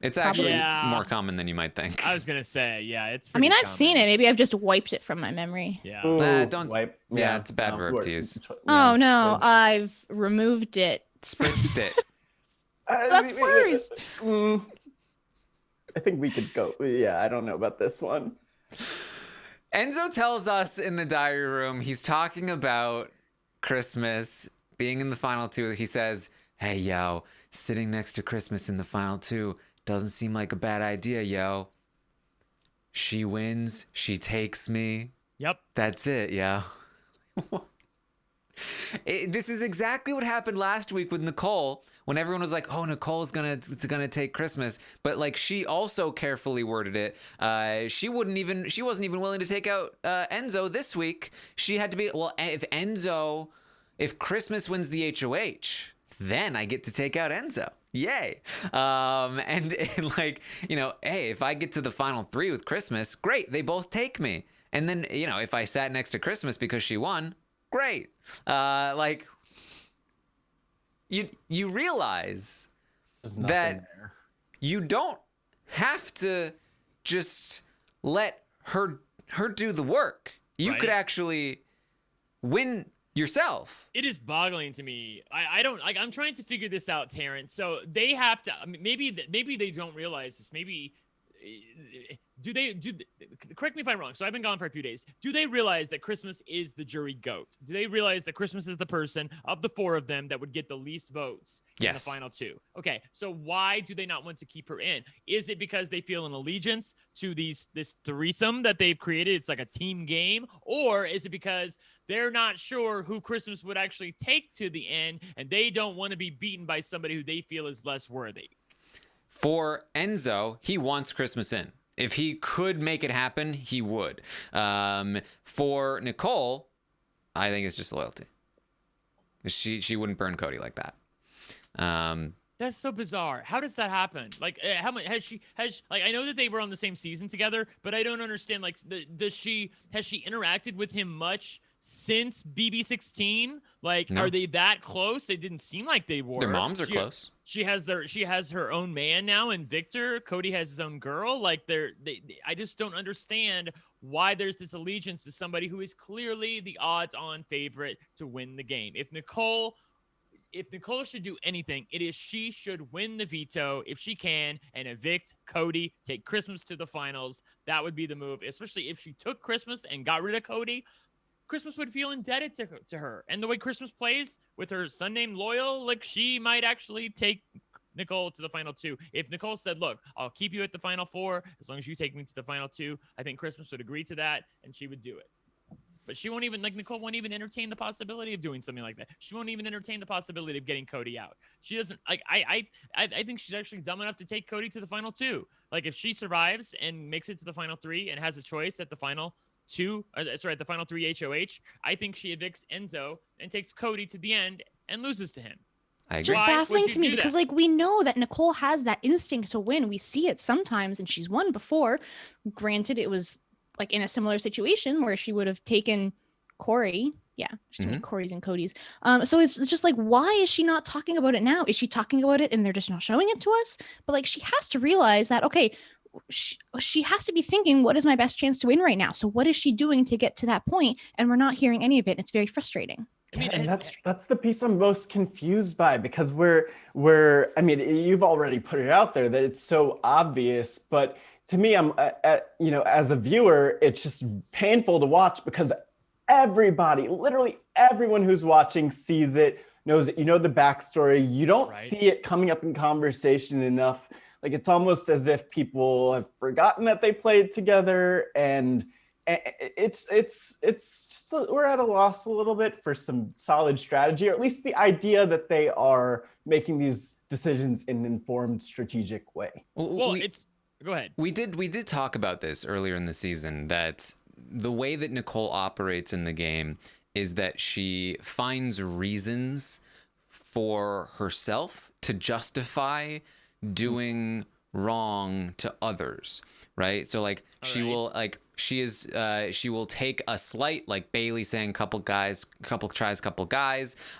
It's actually Yeah. more common than you might think. I was gonna say, yeah, it's. I mean, pretty I've seen it. common. Maybe I've just wiped it from my memory. Yeah. Ooh, don't- wipe. yeah, it's a bad verb to use. Oh no, I've removed it. Spritzed it. That's worse. I think we could go. Yeah, I don't know about this one. Enzo tells us in the diary room, he's talking about Christmas being in the final two. He says, hey, yo, sitting next to Christmas in the final two doesn't seem like a bad idea, yo. She wins. She takes me. Yep. That's it, yo. This is exactly what happened last week with Nicole when everyone was like, oh, Nicole's gonna take Christmas. But like she also carefully worded it. She wasn't even willing to take out Enzo this week. She had to be, well, if Christmas wins the HOH, then I get to take out Enzo. Yay. And like, you know, hey, if I get to the final three with Christmas, great. They both take me. And then, you know, if I sat next to Christmas because she won, great. Like, you realize that you don't have to just let her do the work. You could actually win yourself. It is boggling to me. I don't like. I'm trying to figure this out, Terrence. So they have to. I mean, maybe they don't realize this. Maybe correct me if I'm wrong. So I've been gone for a few days. Do they realize that Christmas is the jury goat? Do they realize that Christmas is the person of the four of them that would get the least votes in the final two? Okay, so why do they not want to keep her in? Is it because they feel an allegiance to this threesome that they've created? It's like a team game, or is it because they're not sure who Christmas would actually take to the end, and they don't want to be beaten by somebody who they feel is less worthy? For Enzo, he wants Christmas in. If he could make it happen, he would. For Nicole, I think it's just loyalty. She wouldn't burn Cody like that. That's so bizarre. How does that happen? Like, how much has I know that they were on the same season together, but I don't understand. Like, has she interacted with him much since BB16? Like, no. Are they that close? It didn't seem like they were. Their moms are close. She has her own man now, and Victor. Cody has his own girl. Like, I just don't understand why there's this allegiance to somebody who is clearly the odds-on favorite to win the game. If Nicole should do anything, it is she should win the veto if she can and evict Cody, take Christmas to the finals. That would be the move, especially if she took Christmas and got rid of Cody. Christmas would feel indebted to her. And the way Christmas plays with her son named Loyal, like, she might actually take Nicole to the final two. If Nicole said, look, I'll keep you at the final four as long as you take me to the final two, I think Christmas would agree to that and she would do it. But she won't even, like, Nicole won't even entertain the possibility of doing something like that. She won't even entertain the possibility of getting Cody out. She doesn't, like, I think she's actually dumb enough to take Cody to the final two. Like, if she survives and makes it to the final three and has a choice at the final at the final three HOH, I think she evicts Enzo and takes Cody to the end and loses to him. Just baffling to me because, like, we know that Nicole has that instinct to win. We see it sometimes, and she's won before. Granted, it was like in a similar situation where she would have taken Corey. Yeah, she's doing Corey's and Cody's. So it's just like, why is she not talking about it now? Is she talking about it and they're just not showing it to us? But like, she has to realize that, okay, she has to be thinking, what is my best chance to win right now? So what is she doing to get to that point? And we're not hearing any of it. It's very frustrating. I mean, and that's the piece I'm most confused by, because we're I mean, you've already put it out there that it's so obvious, but to me, I'm as a viewer, it's just painful to watch because everybody, literally everyone who's watching sees it, knows it. You know the backstory. You don't see it coming up in conversation enough. Like, it's almost as if people have forgotten that they played together, and it's just we're at a loss a little bit for some solid strategy, or at least the idea that they are making these decisions in an informed, strategic way. Well, go ahead. We did talk about this earlier in the season, that the way that Nicole operates in the game is that she finds reasons for herself to justify doing wrong to others, right? So like she will take a slight, like Bailey saying couple guys,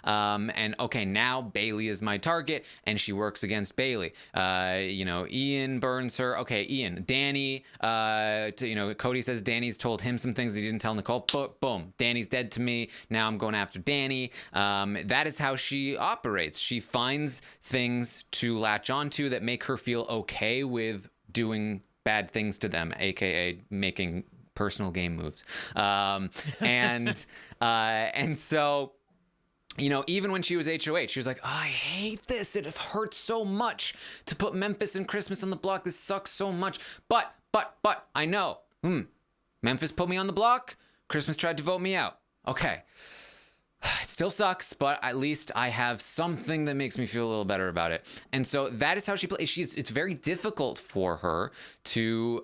and okay, now Bailey is my target, and she works against Bailey. Ian burns her. Okay, Danny. Cody says Danny's told him some things he didn't tell Nicole. Boom, Danny's dead to me. Now I'm going after Danny. That is how she operates. She finds things to latch onto that make her feel okay with doing bad things to them, aka making personal game moves. And so, you know, even when she was HOH, she was like, oh, I hate this. It hurts so much to put Memphis and Christmas on the block. This sucks so much. But I know. Memphis put me on the block. Christmas tried to vote me out. Okay. It still sucks, but at least I have something that makes me feel a little better about it. And so that is how she plays. It's very difficult for her to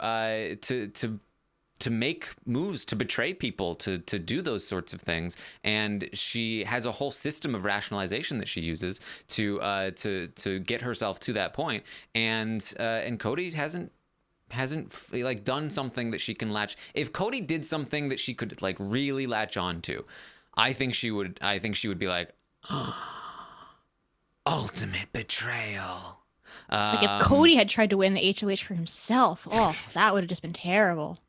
make moves, to betray people, to do those sorts of things. And she has a whole system of rationalization that she uses to get herself to that point. And Cody hasn't like done something that she can latch. If Cody did something that she could like really latch on to, I think she would be like, ultimate betrayal. Like if Cody had tried to win the HOH for himself, that would have just been terrible.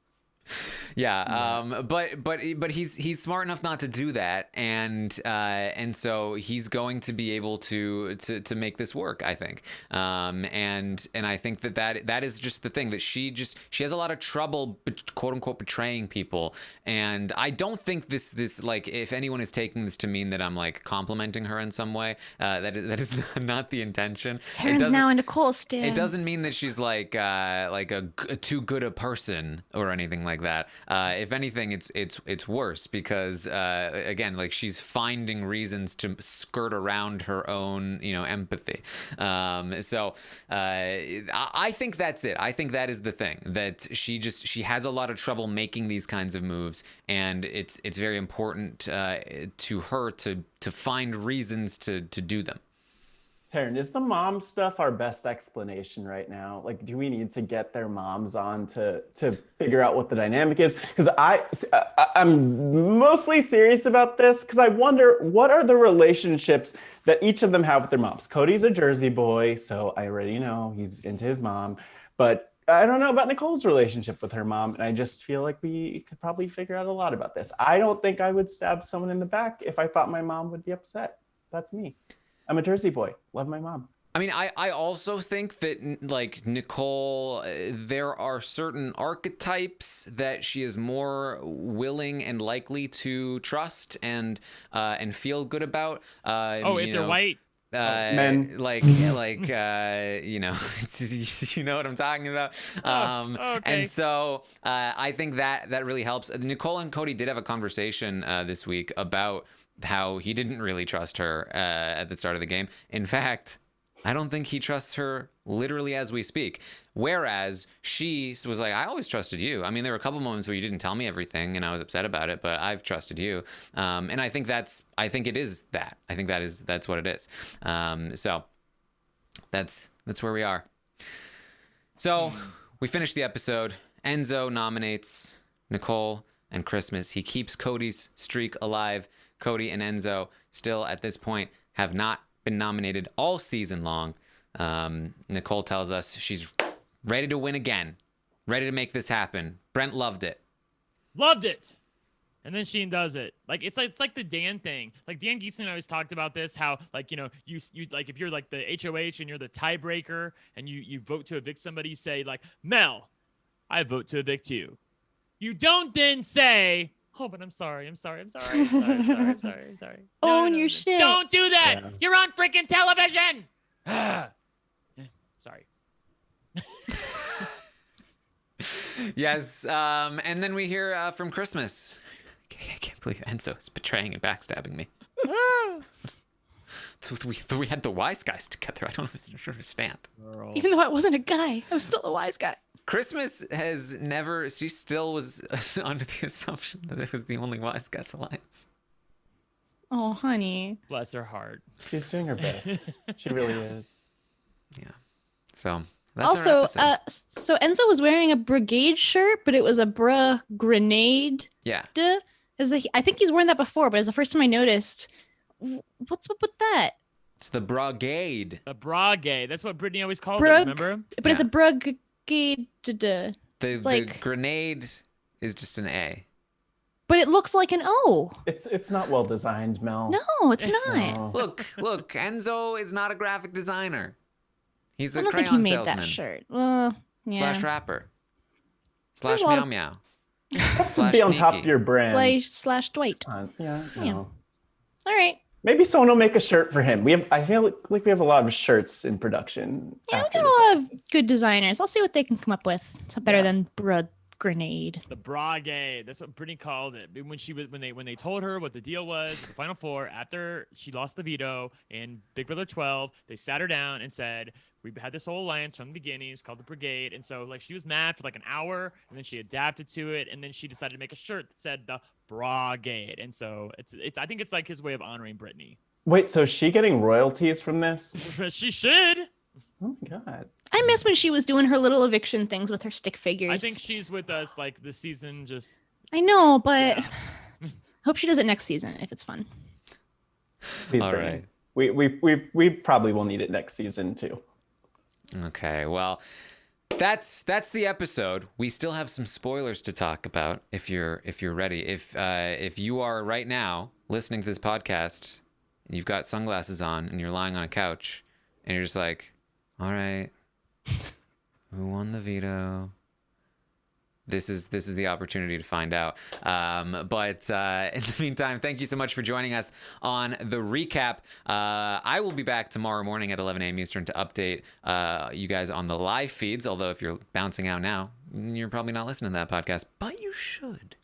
Yeah, but he's smart enough not to do that, and so he's going to be able to make this work, I think. And I think that is just the thing, that she has a lot of trouble, quote unquote, betraying people. And I don't think this like, if anyone is taking this to mean that I'm like complimenting her in some way, that is not the intention. Taryn's now in Nicole stan. It doesn't mean that she's like a too good a person or anything like that. If anything, it's worse, because again, like, she's finding reasons to skirt around her own, you know, empathy. So I think that's it. I think that is the thing, that she has a lot of trouble making these kinds of moves, and it's very important to her to find reasons to do them. Taryn, is the mom stuff our best explanation right now? Like, do we need to get their moms on to figure out what the dynamic is? Because I'm mostly serious about this, because I wonder, what are the relationships that each of them have with their moms? Cody's a Jersey boy, so I already know he's into his mom. But I don't know about Nicole's relationship with her mom, and I just feel like we could probably figure out a lot about this. I don't think I would stab someone in the back if I thought my mom would be upset. That's me. I'm a Jersey boy. Love my mom. I mean, I also think that, like, Nicole, there are certain archetypes that she is more willing and likely to trust and feel good about. If they're white. Men. like you know, you know what I'm talking about. Okay. And so I think that really helps. Nicole and Cody did have a conversation this week about how he didn't really trust her at the start of the game. In fact, I don't think he trusts her literally as we speak. Whereas she was like, I always trusted you. I mean, there were a couple moments where you didn't tell me everything and I was upset about it, but I've trusted you. And I think it is that. I think that's what it is. So that's where we are. So we finished the episode. Enzo nominates Nicole and Christmas. He keeps Cody's streak alive. Cody and Enzo still at this point have not been nominated all season long. Nicole tells us she's ready to win again, ready to make this happen. Brent loved it. And then Sheen does it. Like it's like the Dan thing. Like Dan Gieson always talked about this, how, like, you know, you like, if you're like the HOH and you're the tiebreaker and you vote to evict somebody, you say like, Mel, I vote to evict you. You don't then say, oh, but I'm sorry. Own your shit. Don't do that. Yeah. You're on freaking television. Sorry. Yes. And then we hear from Christmas. I can't believe Enzo is betraying and backstabbing me. We had the wise guys together. I don't understand. Even though I wasn't a guy, I was still a wise guy. Christmas has never, she still was under the assumption that it was the only wise guys alliance. Oh, honey. Bless her heart. She's doing her best. She really is. Yeah. So that's Also, our episode. so Enzo was wearing a brigade shirt, but it was a grenade. Yeah. I think he's worn that before, but it's the first time I noticed. What's up with that? It's the brigade. A bragade. That's what Brittany always called it, remember? But it's a brigade. The grenade is just an A. But it looks like an O. It's not well designed, Mel. No, it's not. No. Look, Enzo is not a graphic designer. He's a I don't crayon think he made salesman. that shirt. Yeah. /rapper. There's / a lot meow of- meow. That's to Slash be on top of sneaky. your brand. Slash Dwight. Yeah. Yeah. No. All right. Maybe someone will make a shirt for him. I feel like we have a lot of shirts in production. Yeah, we after got this a lot of episode. good designers. I'll see what they can come up with. It's better Yeah. than Blood Grenade. The Bragade. That's what Brittany called it. When they told her what the deal was, the Final Four, after she lost the veto in Big Brother 12, they sat her down and said, we had this whole alliance from the beginning. It's called the Brigade. And so like she was mad for like an hour, and then she adapted to it, and then she decided to make a shirt that said the Bragade. And so it's I think it's like his way of honoring Brittany. Wait, so is she getting royalties from this? She should. Oh my god. I miss when she was doing her little eviction things with her stick figures. I think she's with us like this season. Just I know, but yeah. hope she does it next season if it's fun. Please All bring right. it. We probably will need it next season too. Okay, well, that's the episode. We still have some spoilers to talk about if you're ready. If you are right now listening to this podcast, and you've got sunglasses on and you're lying on a couch, and you're just like, all right, who won the veto? This is the opportunity to find out. But in the meantime, thank you so much for joining us on the recap. I will be back tomorrow morning at 11 a.m. Eastern to update you guys on the live feeds. Although if you're bouncing out now, you're probably not listening to that podcast, but you should.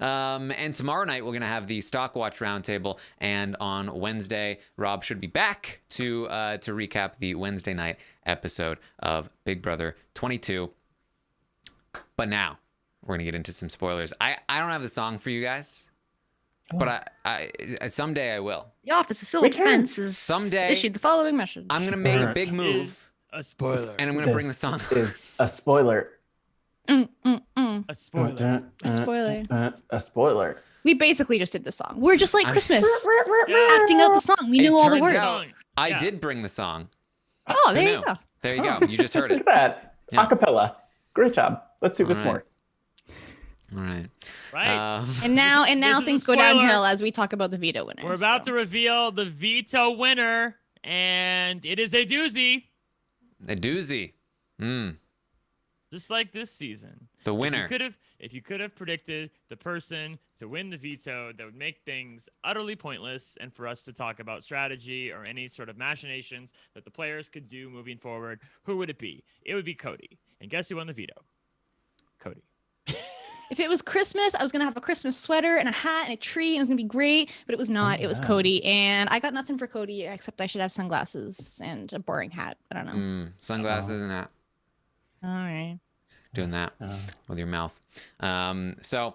And tomorrow night we're gonna have the Stock Watch Roundtable, and on Wednesday Rob should be back to recap the Wednesday night episode of Big Brother 22. But now we're gonna get into some spoilers. I don't have the song for you guys, but I someday I will. The Office of Civil Defense has Someday, issued the following message. I'm gonna make a big move, Is a spoiler. and I'm gonna bring the song. Is a spoiler. A spoiler. A spoiler. A spoiler. We basically just did the song. We're just like Christmas, Yeah. acting out the song. We It knew all the turns words. out I Yeah. did bring the song. Oh, Who there knew? you go. There you go. You just heard Look it. at that. Yeah. Acapella. Great job. Let's do this All more. right. All right. Right. And now This is a things go spoiler. downhill as we talk about the veto winner. We're about to reveal the veto winner, and it is a doozy, A doozy. just like this season. The winner. If you could have predicted the person to win the veto that would make things utterly pointless, and for us to talk about strategy or any sort of machinations that the players could do moving forward, who would it be? It would be Cody. And guess who won the veto? Cody. If it was Christmas, I was gonna have a Christmas sweater and a hat and a tree, and it was gonna be great. But it was not. It was yeah. Cody, and I got nothing for Cody except I should have sunglasses and a boring hat. I don't know. Sunglasses and that. All right. Doing that with your mouth. So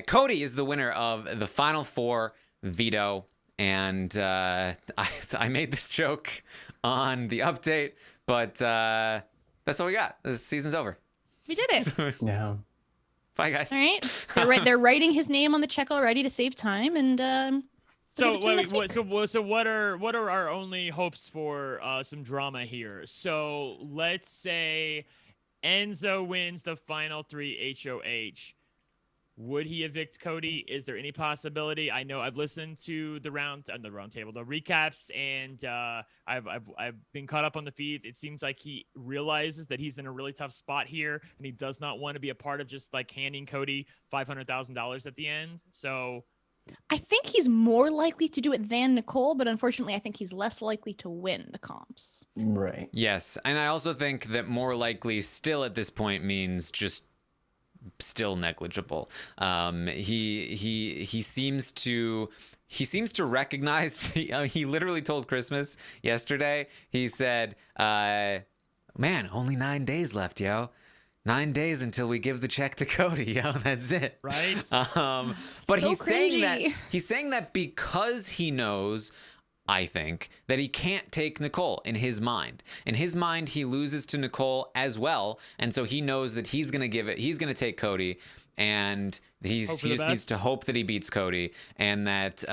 Cody is the winner of the Final Four veto, and I made this joke on the update, but that's all we got. The season's over. We did it. Yeah. All Bye, guys. right. They're writing his name on the check already to save time, and we'll give it to him next week. So what are our only hopes for some drama here? So let's say Enzo wins the final 3 HOH. Would he evict Cody? Is there any possibility? I know I've listened to the roundtable, the recaps, and I've been caught up on the feeds. It seems like he realizes that he's in a really tough spot here, and he does not want to be a part of just like handing Cody $500,000 at the end. So I think he's more likely to do it than Nicole, but unfortunately, I think he's less likely to win the comps. Right. Yes, and I also think that more likely still at this point means just still negligible. He seems to recognize he literally told Christmas yesterday. He said, man, only 9 days left, yo. 9 days until we give the check to Cody, yo. That's it. right. But So he's saying that because he knows, I think, that he can't take Nicole in his mind. In his mind, he loses to Nicole as well, and so he knows that he's gonna take Cody, and he just needs to hope that he beats Cody, and that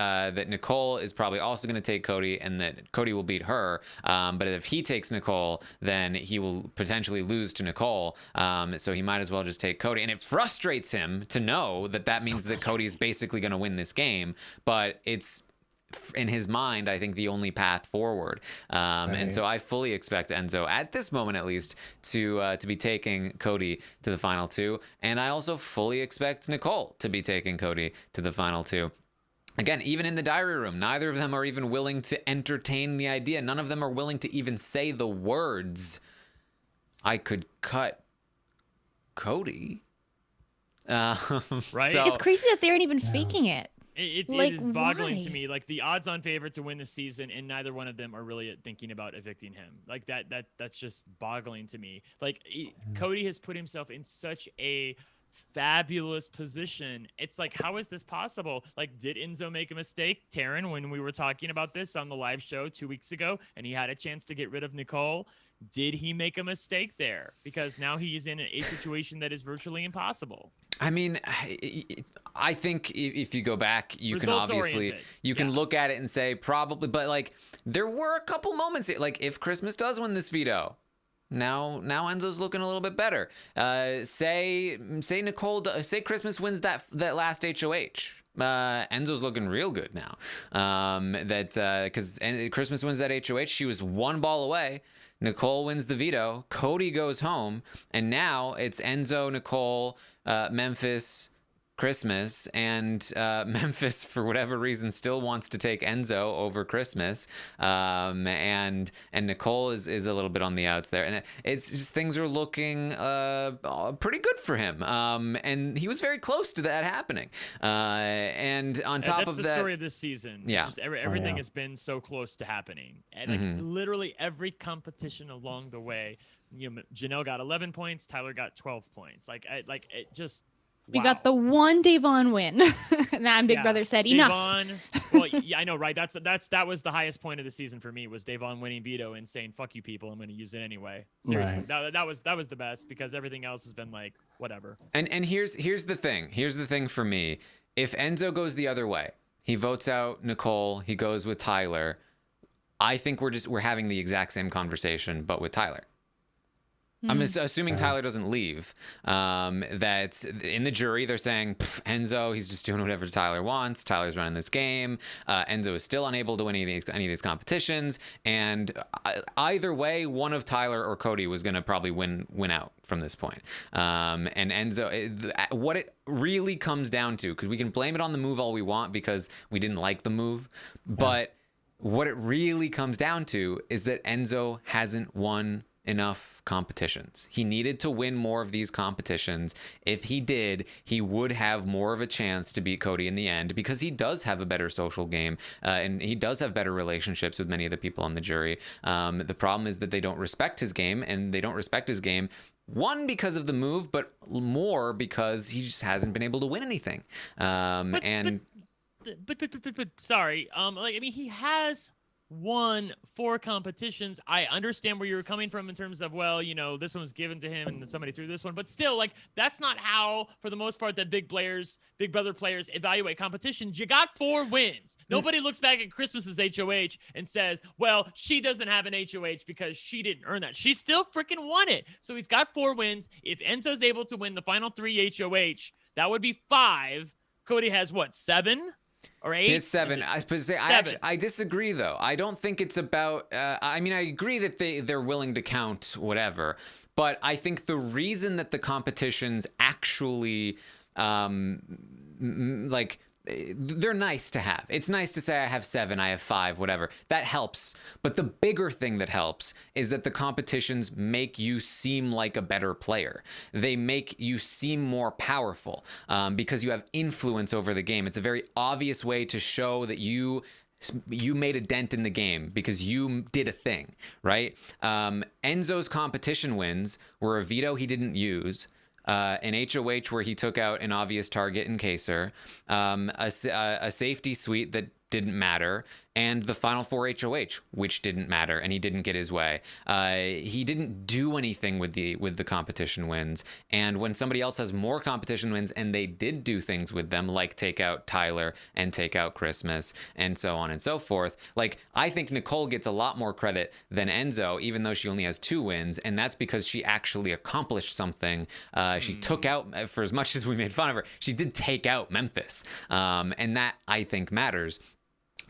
Nicole is probably also gonna take Cody, and that Cody will beat her. But if he takes Nicole, then he will potentially lose to Nicole. So he might as well just take Cody, and it frustrates him to know that means that Cody is basically gonna win this game. But it's in his mind, I think the only path forward. And so I fully expect Enzo, at this moment at least, to be taking Cody to the final two. And I also fully expect Nicole to be taking Cody to the final two. Again, even in the diary room, neither of them are even willing to entertain the idea. None of them are willing to even say the words, I could cut Cody. Right? So, It's crazy that they aren't even faking it. It Like, is boggling why? to me. Like, the odds-on favorite to win the season, and neither one of them are really thinking about evicting him. Like, that's just boggling to me. Like, Cody has put himself in such a fabulous position. It's like, how is this possible? Like, did Enzo make a mistake, Taryn, when we were talking about this on the live show 2 weeks ago, and he had a chance to get rid of Nicole? Did he make a mistake there? Because now he's in a situation that is virtually impossible. I mean, I think if you go back, you can obviously Results-oriented. can look at it and say probably, but like there were a couple moments like if Christmas does win this veto, now Enzo's looking a little bit better. Say Christmas wins that last HOH. Enzo's looking real good now. Because Christmas wins that HOH, she was one ball away. Nicole wins the veto. Cody goes home, and now it's Enzo, Nicole, Memphis, Christmas, and Memphis, for whatever reason, still wants to take Enzo over Christmas, and Nicole is a little bit on the outs there, and it's just things are looking pretty good for him, and he was very close to that happening, and on top of that, that's the story of this season. Yeah. It's just everything has been so close to happening, and like literally every competition along the way. Janelle got 11 points, Tyler got 12 points. It just. We Wow. got the one Davon win. And then Big Brother said, enough. Davon, well, yeah, I know, right? That was the highest point of the season for me, was Davon winning veto and saying, fuck you people, I'm going to use it anyway. Seriously. Right. That was the best, because everything else has been like, whatever. And here's the thing. Here's the thing for me. If Enzo goes the other way, he votes out Nicole, he goes with Tyler, I think we're having the exact same conversation, but with Tyler. I'm assuming Tyler doesn't leave. That in the jury, they're saying, Enzo, he's just doing whatever Tyler wants. Tyler's running this game. Enzo is still unable to win any of these competitions. And either way, one of Tyler or Cody was going to probably win out from this point. And Enzo, what it really comes down to, because we can blame it on the move all we want because we didn't like the move, but what it really comes down to is that Enzo hasn't won enough competitions. He needed to win more of these competitions. If he did, he would have more of a chance to beat Cody in the end, because he does have a better social game, and he does have better relationships with many of the people on the jury. The problem is that they don't respect his game, and they don't respect his game, one, because of the move, but more because he just hasn't been able to win anything. But sorry. He has won 4 competitions. I understand where you're coming from in terms of, well, this one was given to him and somebody threw this one, but still, that's not how, for the most part, that Big Brother players evaluate competitions. You got 4 wins. Nobody looks back at Christmas's HOH and says, well, she doesn't have an HOH because she didn't earn that. She still freaking won it. So he's got 4 wins. If Enzo's able to win the final 3 HOH, that would be 5. Cody has what, 7? Or 8? His 7. I disagree, though. I don't think it's about. I agree that they're willing to count whatever, but I think the reason that the competitions actually, they're nice to have. It's nice to say I have 7, I have 5, whatever. That helps. But the bigger thing that helps is that the competitions make you seem like a better player. They make you seem more powerful, because you have influence over the game. It's a very obvious way to show that you made a dent in the game because you did a thing, right? Enzo's competition wins were a veto he didn't use, an HOH where he took out an obvious target in Kaser, a safety suite that didn't matter, and the final 4 HOH, which didn't matter, and he didn't get his way. He didn't do anything with the competition wins, and when somebody else has more competition wins and they did do things with them, like take out Tyler and take out Christmas and so on and so forth, I think Nicole gets a lot more credit than Enzo, even though she only has 2 wins, and that's because she actually accomplished something. She took out, for as much as we made fun of her, she did take out Memphis, and that I think matters.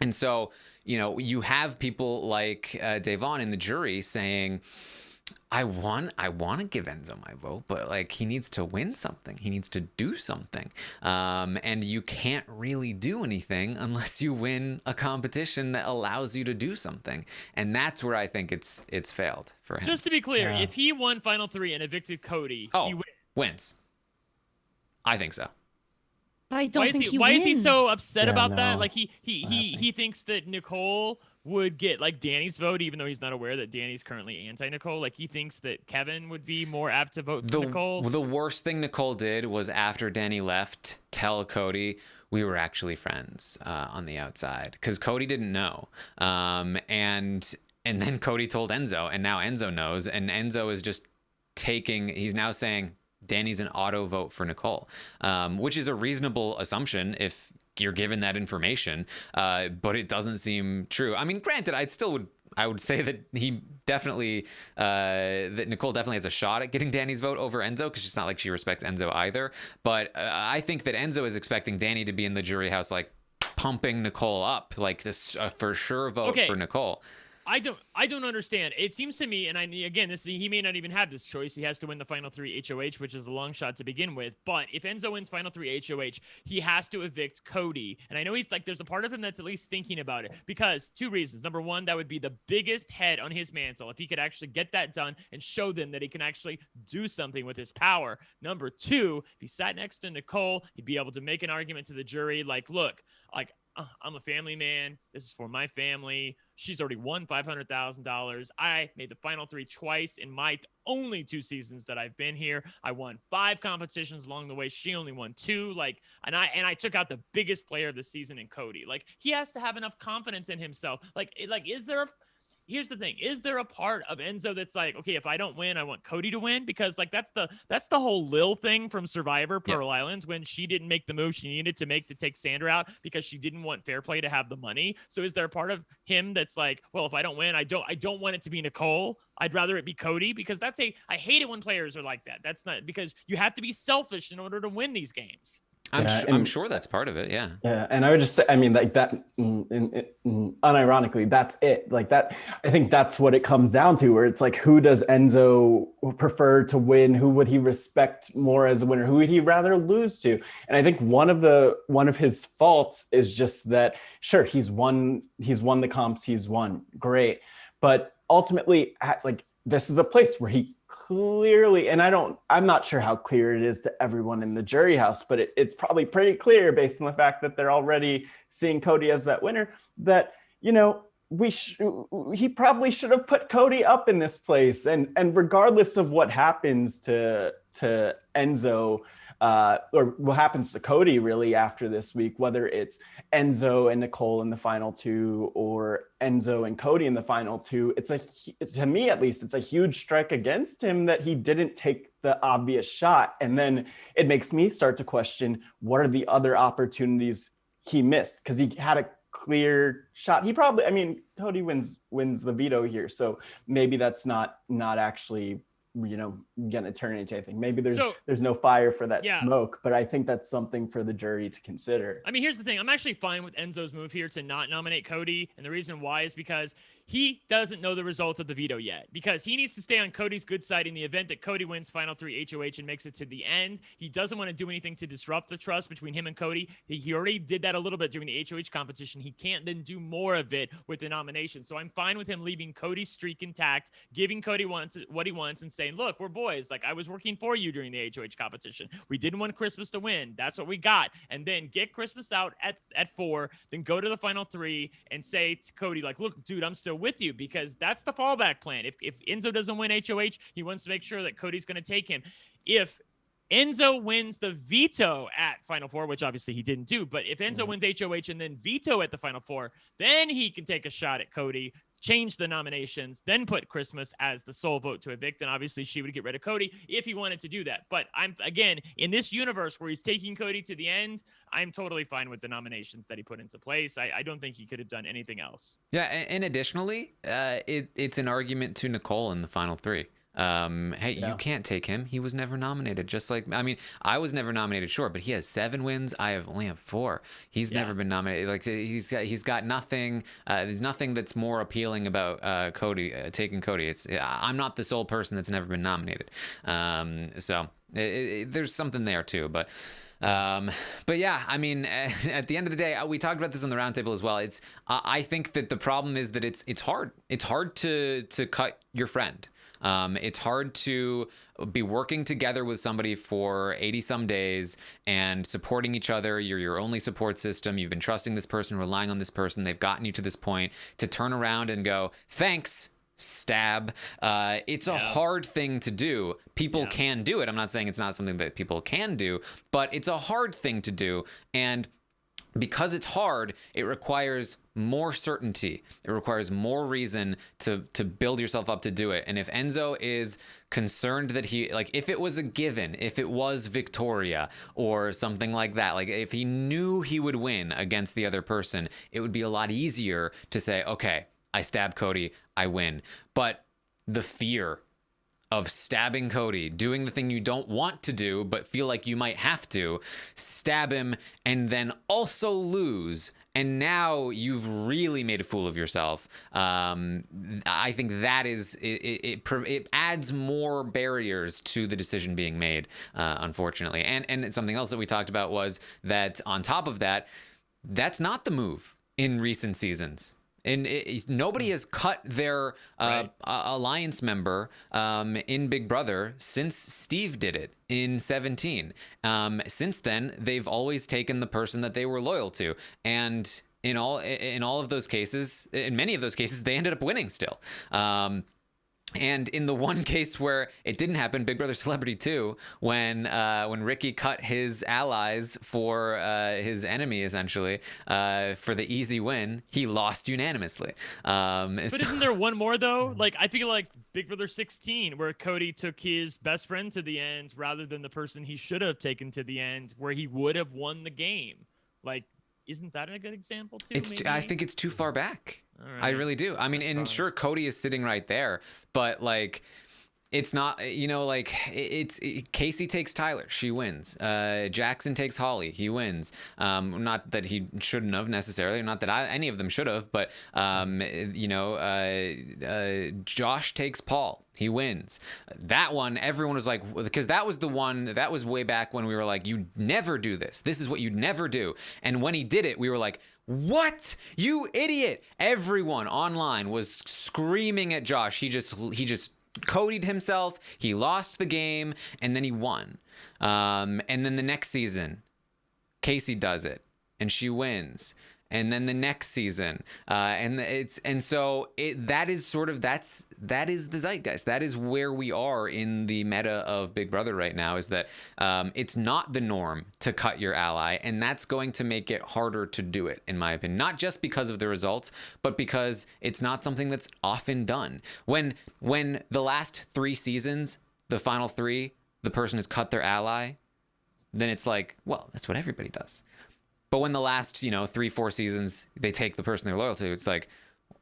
And so, you have people like Devon in the jury saying, I want to give Enzo my vote, but like he needs to win something. He needs to do something. And you can't really do anything unless you win a competition that allows you to do something. And that's where I think it's failed for him. Just to be clear, if he won Final 3 and evicted Cody, he wins. I think so. But I don't think he why wins. is he so upset about no. that? Like he thinks that Nicole would get like Danny's vote, even though he's not aware that Danny's currently anti-Nicole. Like he thinks that Kevin would be more apt to vote for Nicole. The worst thing Nicole did was after Danny left, tell Cody we were actually friends on the outside, because Cody didn't know. And then Cody told Enzo, and now Enzo knows, and Enzo is just he's now saying Danny's an auto vote for Nicole, which is a reasonable assumption if you're given that information, but it doesn't seem true. I mean, granted, I would say that he definitely, that Nicole definitely has a shot at getting Danny's vote over Enzo, because it's not like she respects Enzo either. But I think that Enzo is expecting Danny to be in the jury house, like pumping Nicole up, like this for sure vote for Nicole. I don't understand. It seems to me, and he may not even have this choice. He has to win the final 3 HOH, which is the long shot to begin with. But if Enzo wins final 3 HOH, he has to evict Cody. And I know he's like, there's a part of him that's at least thinking about it, because 2 reasons. Number 1, that would be the biggest head on his mantle if he could actually get that done and show them that he can actually do something with his power. Number 2, if he sat next to Nicole, he'd be able to make an argument to the jury like, look, like, I'm a family man. This is for my family. She's already won $500,000. I made the final 3 twice in my only 2 seasons that I've been here. I won 5 competitions along the way. She only won 2. Like, and I took out the biggest player of the season in Cody. Like, he has to have enough confidence in himself. Here's the thing. Is there a part of Enzo that's like, okay, if I don't win, I want Cody to win? Because like that's the whole Lil thing from Survivor Pearl Islands, when she didn't make the move she needed to make to take Sandra out because she didn't want Fair Play to have the money. So is there a part of him that's like, well, if I don't win, I don't want it to be Nicole. I'd rather it be Cody, because I hate it when players are like that. That's not, because you have to be selfish in order to win these games. I'm sure that's part of it. Yeah. Yeah. And I would just say, I mean, like that, unironically, that's it. Like that, I think that's what it comes down to, where it's like, who does Enzo prefer to win? Who would he respect more as a winner? Who would he rather lose to? And I think one of his faults is just that, sure, he's won the comps, he's won, great. But ultimately, like, this is a place where he clearly, and I'm not sure how clear it is to everyone in the jury house, but it's probably pretty clear based on the fact that they're already seeing Cody as that winner, that, he probably should have put Cody up in this place. And regardless of what happens to Enzo, or what happens to Cody really after this week, whether it's Enzo and Nicole in the final 2 or Enzo and Cody in the final 2, to me at least, it's a huge strike against him that he didn't take the obvious shot. And then it makes me start to question, what are the other opportunities he missed? Because he had a clear shot. He probably, I mean, Cody wins the veto here, so maybe that's not actually gonna turn into anything. Maybe there's no fire for that smoke, but I think that's something for the jury to consider. I mean, here's the thing. I'm actually fine with Enzo's move here to not nominate Cody. And the reason why is because he doesn't know the results of the veto yet, because he needs to stay on Cody's good side in the event that Cody wins final 3 HOH and makes it to the end. He doesn't want to do anything to disrupt the trust between him and Cody. He already did that a little bit during the HOH competition. He can't then do more of it with the nomination. So I'm fine with him leaving Cody's streak intact, giving Cody what he wants, and saying, look, we're boys. Like, I was working for you during the HOH competition. We didn't want Christmas to win. That's what we got. And then get Christmas out at 4, then go to the final 3 and say to Cody, like, look, dude, I'm still with you, because that's the fallback plan. If Enzo doesn't win HOH, he wants to make sure that Cody's going to take him. If Enzo wins the veto at Final 4, which obviously he didn't do, but if Enzo wins HOH and then veto at the Final 4, then he can take a shot at Cody, change the nominations, then put Christmas as the sole vote to evict. And obviously she would get rid of Cody if he wanted to do that. But I'm, again, in this universe where he's taking Cody to the end, I'm totally fine with the nominations that he put into place. I don't think he could have done anything else. Yeah. And additionally, it's an argument to Nicole in the final 3. Hey, you can't take him. He was never nominated. Just like, I mean, I was never nominated, sure, but he has 7 wins. I only have 4. He's never been nominated. Like, he's got nothing. There's nothing that's more appealing about Cody taking Cody. I'm not the sole person that's never been nominated. So there's something there too, but yeah, I mean, at the end of the day, we talked about this on the roundtable as well. I think that the problem is that it's hard. It's hard to cut your friend. It's hard to be working together with somebody for 80 some days and supporting each other. You're your only support system. You've been trusting this person, relying on this person. They've gotten you to this point to turn around and go, thanks, stab. It's a hard thing to do. People can do it. I'm not saying it's not something that people can do, but it's a hard thing to do. And because it's hard, it requires more certainty. It requires more reason to build yourself up to do it. And if Enzo is concerned that if it was a given, if it was Victoria or something like that, like if he knew he would win against the other person, it would be a lot easier to say, okay, I stab Cody, I win. But the fear of stabbing Cody, doing the thing you don't want to do but feel like you might have to, stab him and then also lose, and now you've really made a fool of yourself. I think that is it adds more barriers to the decision being made, unfortunately. And something else that we talked about was that on top of that, that's not the move in recent seasons. And nobody has cut their alliance member in Big Brother since Steve did it in 17. Since then, they've always taken the person that they were loyal to. And in all of those cases, in many of those cases, they ended up winning still. And in the one case where it didn't happen, Big Brother Celebrity 2, when Ricky cut his allies for his enemy, essentially, for the easy win, he lost unanimously. But isn't there one more, though? Like, I feel like Big Brother 16, where Cody took his best friend to the end rather than the person he should have taken to the end, where he would have won the game. Like, isn't that a good example, too? I think it's too far back. Right. I really do. I mean, and sure, Cody is sitting right there, but like, it's not, Casey takes Tyler, she wins. Jackson takes Holly, he wins. Not that he shouldn't have necessarily, not that any of them should have, but Josh takes Paul, he wins. That one, everyone was like, because that was the one, that was way back when we were like, you never do this. This is what you never do. And when he did it, we were like, what? You idiot. Everyone online was screaming at Josh. He just Cody'd himself. He lost the game and then he won. And then the next season, Casey does it and she wins. And then the next season, that is the zeitgeist. That is where we are in the meta of Big Brother right now. Is that it's not the norm to cut your ally, and that's going to make it harder to do it, in my opinion. Not just because of the results, but because it's not something that's often done. When the last 3 seasons, the final 3, the person has cut their ally, then it's like, well, that's what everybody does. But when the last, 3-4 seasons, they take the person they're loyal to, it's like,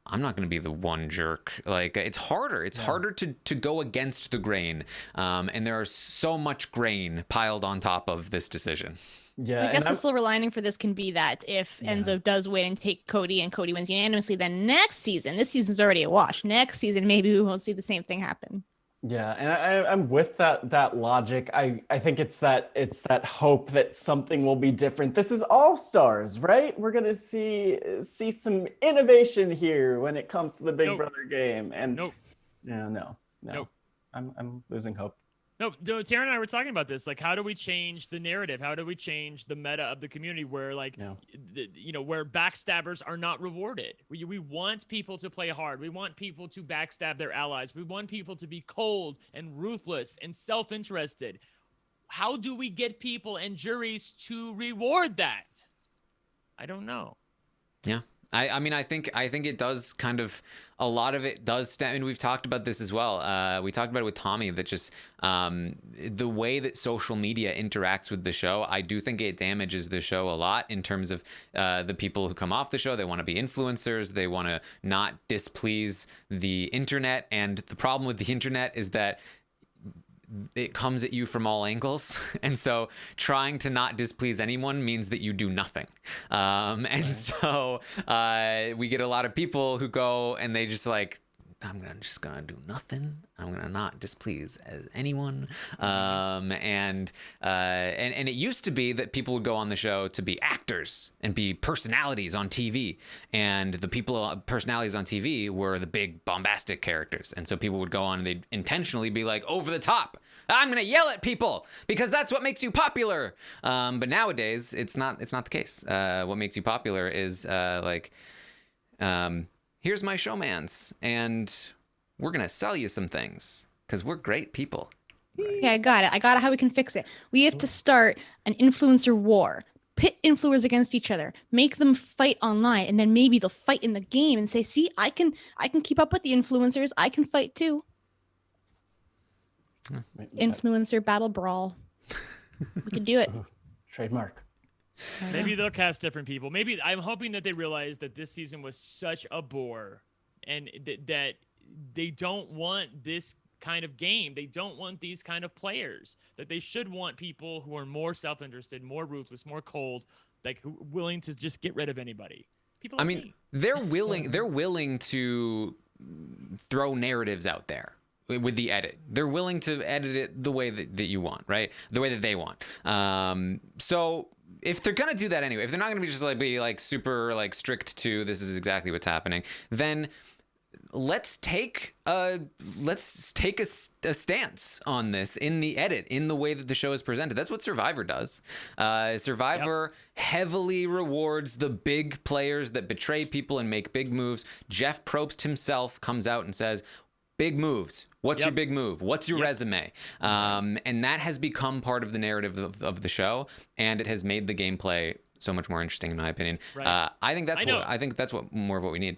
I'm not going to be the one jerk. Like, it's harder. It's harder to go against the grain. And there is so much grain piled on top of this decision. Yeah, I guess the silver lining for this can be that if Enzo does win and take Cody and Cody wins unanimously, then next season, this season's already a wash. Next season, maybe we won't see the same thing happen. Yeah, and I'm with that logic. I think it's that hope that something will be different. This is All Stars, right? We're gonna see some innovation here when it comes to the Big Brother game. And no. I'm losing hope. No, Taryn and I were talking about this. Like, how do we change the narrative? How do we change the meta of the community where, like, where backstabbers are not rewarded? We want people to play hard. We want people to backstab their allies. We want people to be cold and ruthless and self-interested. How do we get people and juries to reward that? I don't know. Yeah. I mean, I think it does kind of, a lot of it does stem. I mean, we've talked about this as well. We talked about it with Tommy, that just the way that social media interacts with the show, I do think it damages the show a lot in terms of the people who come off the show. They want to be influencers. They want to not displease the internet. And the problem with the internet is that it comes at you from all angles, and so trying to not displease anyone means that you do nothing. So we get a lot of people who go and they just like, I'm just gonna do nothing. I'm gonna not displease anyone. And it used to be that people would go on the show to be actors and be personalities on TV, and the personalities on TV were the big bombastic characters. And so people would go on and they'd intentionally be like over the top. I'm gonna yell at people because that's what makes you popular. But nowadays it's not the case. What makes you popular is here's my showmans, and we're going to sell you some things because we're great people. Yeah, I got it. How we can fix it. We have to start an influencer war. Pit influencers against each other. Make them fight online, and then maybe they'll fight in the game and say, see, I can keep up with the influencers. I can fight too. Influencer battle brawl. We can do it. Trademark. Maybe they'll cast different people. Maybe I'm hoping that they realize that this season was such a bore, and that they don't want this kind of game. They don't want these kind of players. That they should want people who are more self-interested, more ruthless, more cold, like willing to just get rid of anybody. People. Like me. They're willing to throw narratives out there. With the edit, they're willing to edit it the way that you want, right? The way that they want. So if they're gonna do that anyway, if they're not gonna be just like super like strict to this is exactly what's happening, then let's take a stance on this in the edit, in the way that the show is presented. That's what Survivor does. Survivor heavily rewards the big players that betray people and make big moves. Jeff Probst himself comes out and says, big moves. What's your big move? What's your resume? And that has become part of the narrative of the show, and it has made the gameplay so much more interesting, in my opinion. Right. I think that's what more of what we need.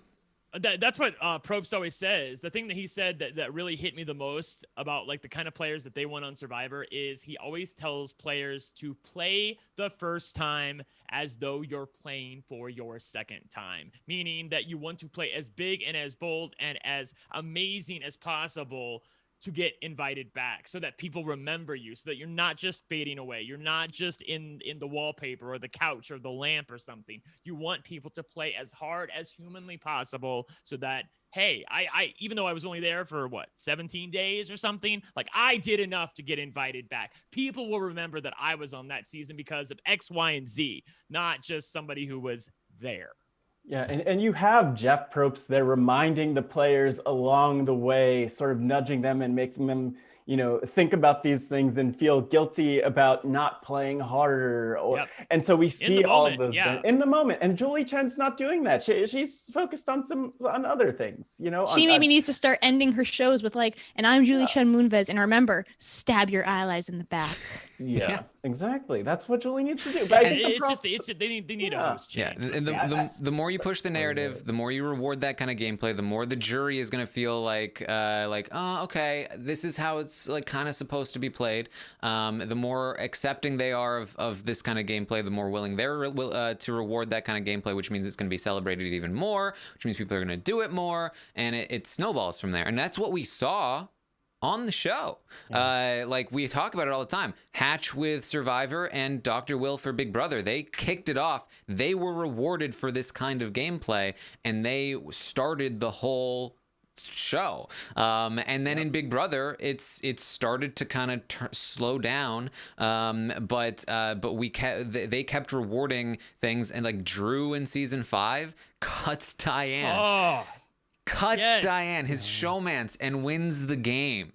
That's what Probst always says. The thing that he said that really hit me the most about like the kind of players that they want on Survivor is he always tells players to play the first time as though you're playing for your second time, meaning that you want to play as big and as bold and as amazing as possible to get invited back, so that people remember you, so that you're not just fading away. You're not just in the wallpaper or the couch or the lamp or something. You want people to play as hard as humanly possible, so that, hey, I even though I was only there for 17 days or something, like I did enough to get invited back. People will remember that I was on that season because of X, Y, and Z, not just somebody who was there. Yeah, and you have Jeff Probst there reminding the players along the way, sort of nudging them and making them, think about these things and feel guilty about not playing harder. And so we see all of those in the moment. And Julie Chen's not doing that. She's focused on other things, She maybe needs to start ending her shows with and I'm Julie Chen Moonves, and remember, stab your allies in the back. Yeah, exactly. That's what Julie needs to do. But I think they need a host change. Yeah, and the more you push the narrative, the more you reward that kind of gameplay, the more the jury is going to feel like, oh, okay, this is how it's like kind of supposed to be played. The more accepting they are of this kind of gameplay, the more willing they're to reward that kind of gameplay, which means it's going to be celebrated even more, which means people are going to do it more, and it snowballs from there. And that's what we saw on the show. Like we talk about it all the time. Hatch with Survivor and Dr. Will for Big Brother. They kicked it off. They were rewarded for this kind of gameplay, and they started the whole show. And then in Big Brother, it's started to kind of slow down. But they kept rewarding things, and like Drew in season 5 cuts Diane. Diane, his showmance, and wins the game.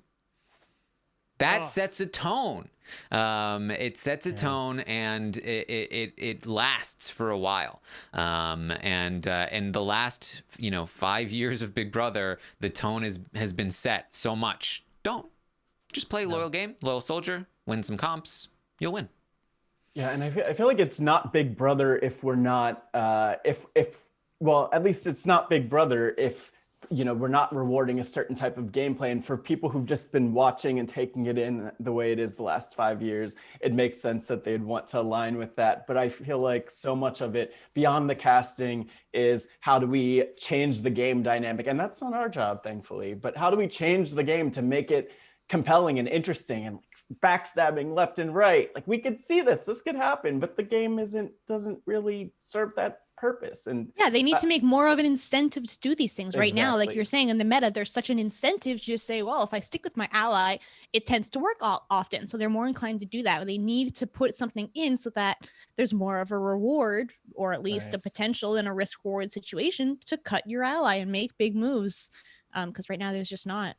That sets a tone. It sets a tone, and it lasts for a while. And the last 5 years of Big Brother, the tone has been set so much. Don't just play loyal game, loyal soldier, win some comps, you'll win. Yeah, and I feel like it's not Big Brother if we're not if well, at least it's not Big Brother if, we're not rewarding a certain type of gameplay. And for people who've just been watching and taking it in the way it is the last 5 years, it makes sense that they'd want to align with that. But I feel like so much of it beyond the casting is how do we change the game dynamic? And that's not our job, thankfully. But how do we change the game to make it compelling and interesting and backstabbing left and right? Like, we could see this could happen, but the game doesn't really serve that purpose. And yeah, they need to make more of an incentive to do these things right now. Like Exactly. you're saying, in the meta, there's such an incentive to just say, well, if I stick with my ally, it tends to work often. So they're more inclined to do that. They need to put something in so that there's more of a reward, or at least Right. a potential in a risk reward situation to cut your ally and make big moves. Because right now there's just not.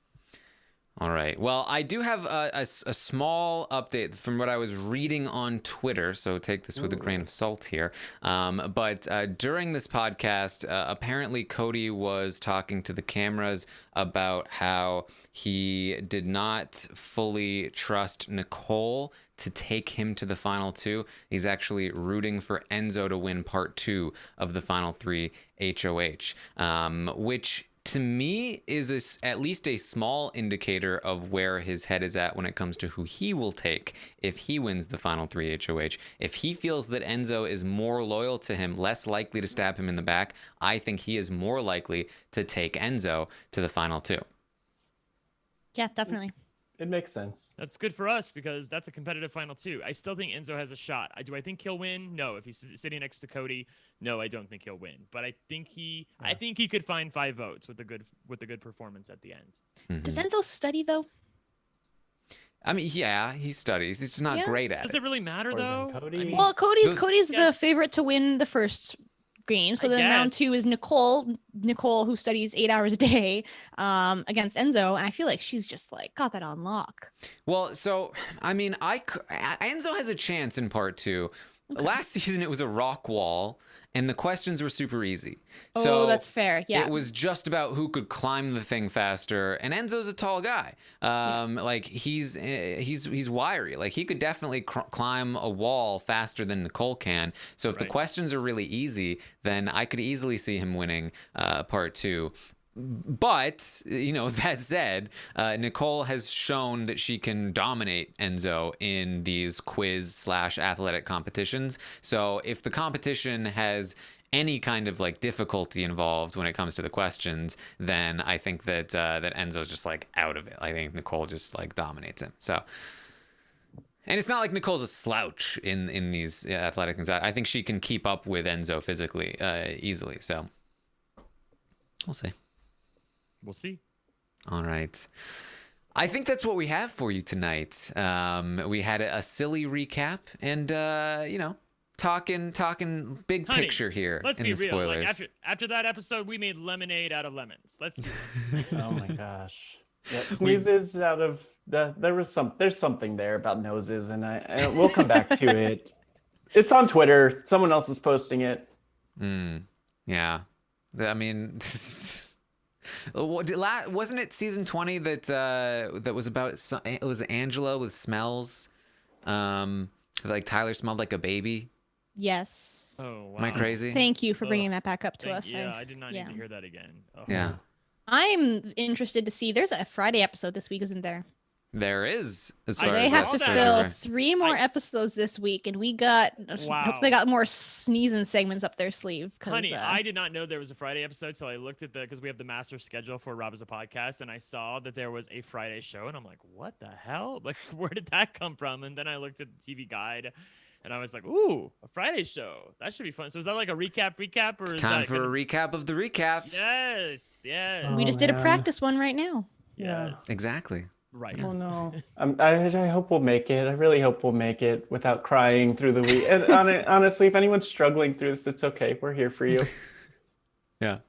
All right. Well, I do have a small update from what I was reading on Twitter, so take this with a grain of salt here. But during this podcast, apparently Cody was talking to the cameras about how he did not fully trust Nicole to take him to the final two. He's actually rooting for Enzo to win part 2 of the final 3 HOH, which to me is at least a small indicator of where his head is at when it comes to who he will take if he wins the final 3 HOH. If he feels that Enzo is more loyal to him, less likely to stab him in the back, I think he is more likely to take Enzo to the final 2. Yeah, definitely. It makes sense. That's good for us because that's a competitive final 2. I still think Enzo has a shot. Do I think he'll win? No. If he's sitting next to Cody, no, I don't think he'll win. But I think he could find 5 votes with a good performance at the end. Mm-hmm. Does Enzo study though? I mean, yeah, he studies. He's just not great at Does it. it really matter More than though? Cody. I mean, Well, Cody's Yeah. the favorite to win the first game. So I then round guess. 2 is Nicole, who studies 8 hours a day, against Enzo. And I feel like she's just like got that on lock. Well, so, I mean, Enzo has a chance in part 2. Okay. Last season, it was a rock wall, and the questions were super easy. Oh, So that's fair. Yeah. it was just about who could climb the thing faster, and Enzo's a tall guy. Like he's wiry. Like he could definitely climb a wall faster than Nicole can. So if the Right. questions are really easy, then I could easily see him winning part 2. But, that said, Nicole has shown that she can dominate Enzo in these quiz/athletic competitions. So if the competition has any kind of like difficulty involved when it comes to the questions, then I think that Enzo's just like out of it. I think Nicole just like dominates him. So, and it's not like Nicole's a slouch in these athletic things. I think she can keep up with Enzo physically easily. So we'll see. We'll see. All right. I think that's what we have for you tonight. We had a silly recap and, talking big Honey, picture here Let's in be the real. spoilers. Like after that episode, we made lemonade out of lemons. Let's do it. Oh my gosh. Yeah, sneezes out of there's something there about noses, and I we'll come back to it. It's on Twitter. Someone else is posting it. Yeah. I mean, wasn't it season 20 that was about, it was Angela with smells? Like Tyler smelled like a baby. Yes. Oh, wow. Am I crazy? Thank you for Ugh. bringing that back up to us. Yeah, I did not yeah. need to hear that again. Oh. Yeah. I'm interested to see. There's a Friday episode this week, isn't there? There is, as I far They as have that's to that. fill concerned. 3 more I- episodes this week, and we got Wow. hope they got more sneezing segments up their sleeve. Honey, I did not know there was a Friday episode, so I looked at because we have the master schedule for Rob as a podcast, and I saw that there was a Friday show, and I'm like, what the hell? Like, where did that come from? And then I looked at the TV guide, and I was like, ooh, a Friday show. That should be fun. So is that like a recap, or It's is time that for a recap of the recap. Yes, yes, we Oh, just did a man. practice one right now. Yeah. yes. Exactly. Right. Oh no. I hope we'll make it. I really hope we'll make it without crying through the week. And honestly, if anyone's struggling through this, it's okay. We're here for you. Yeah.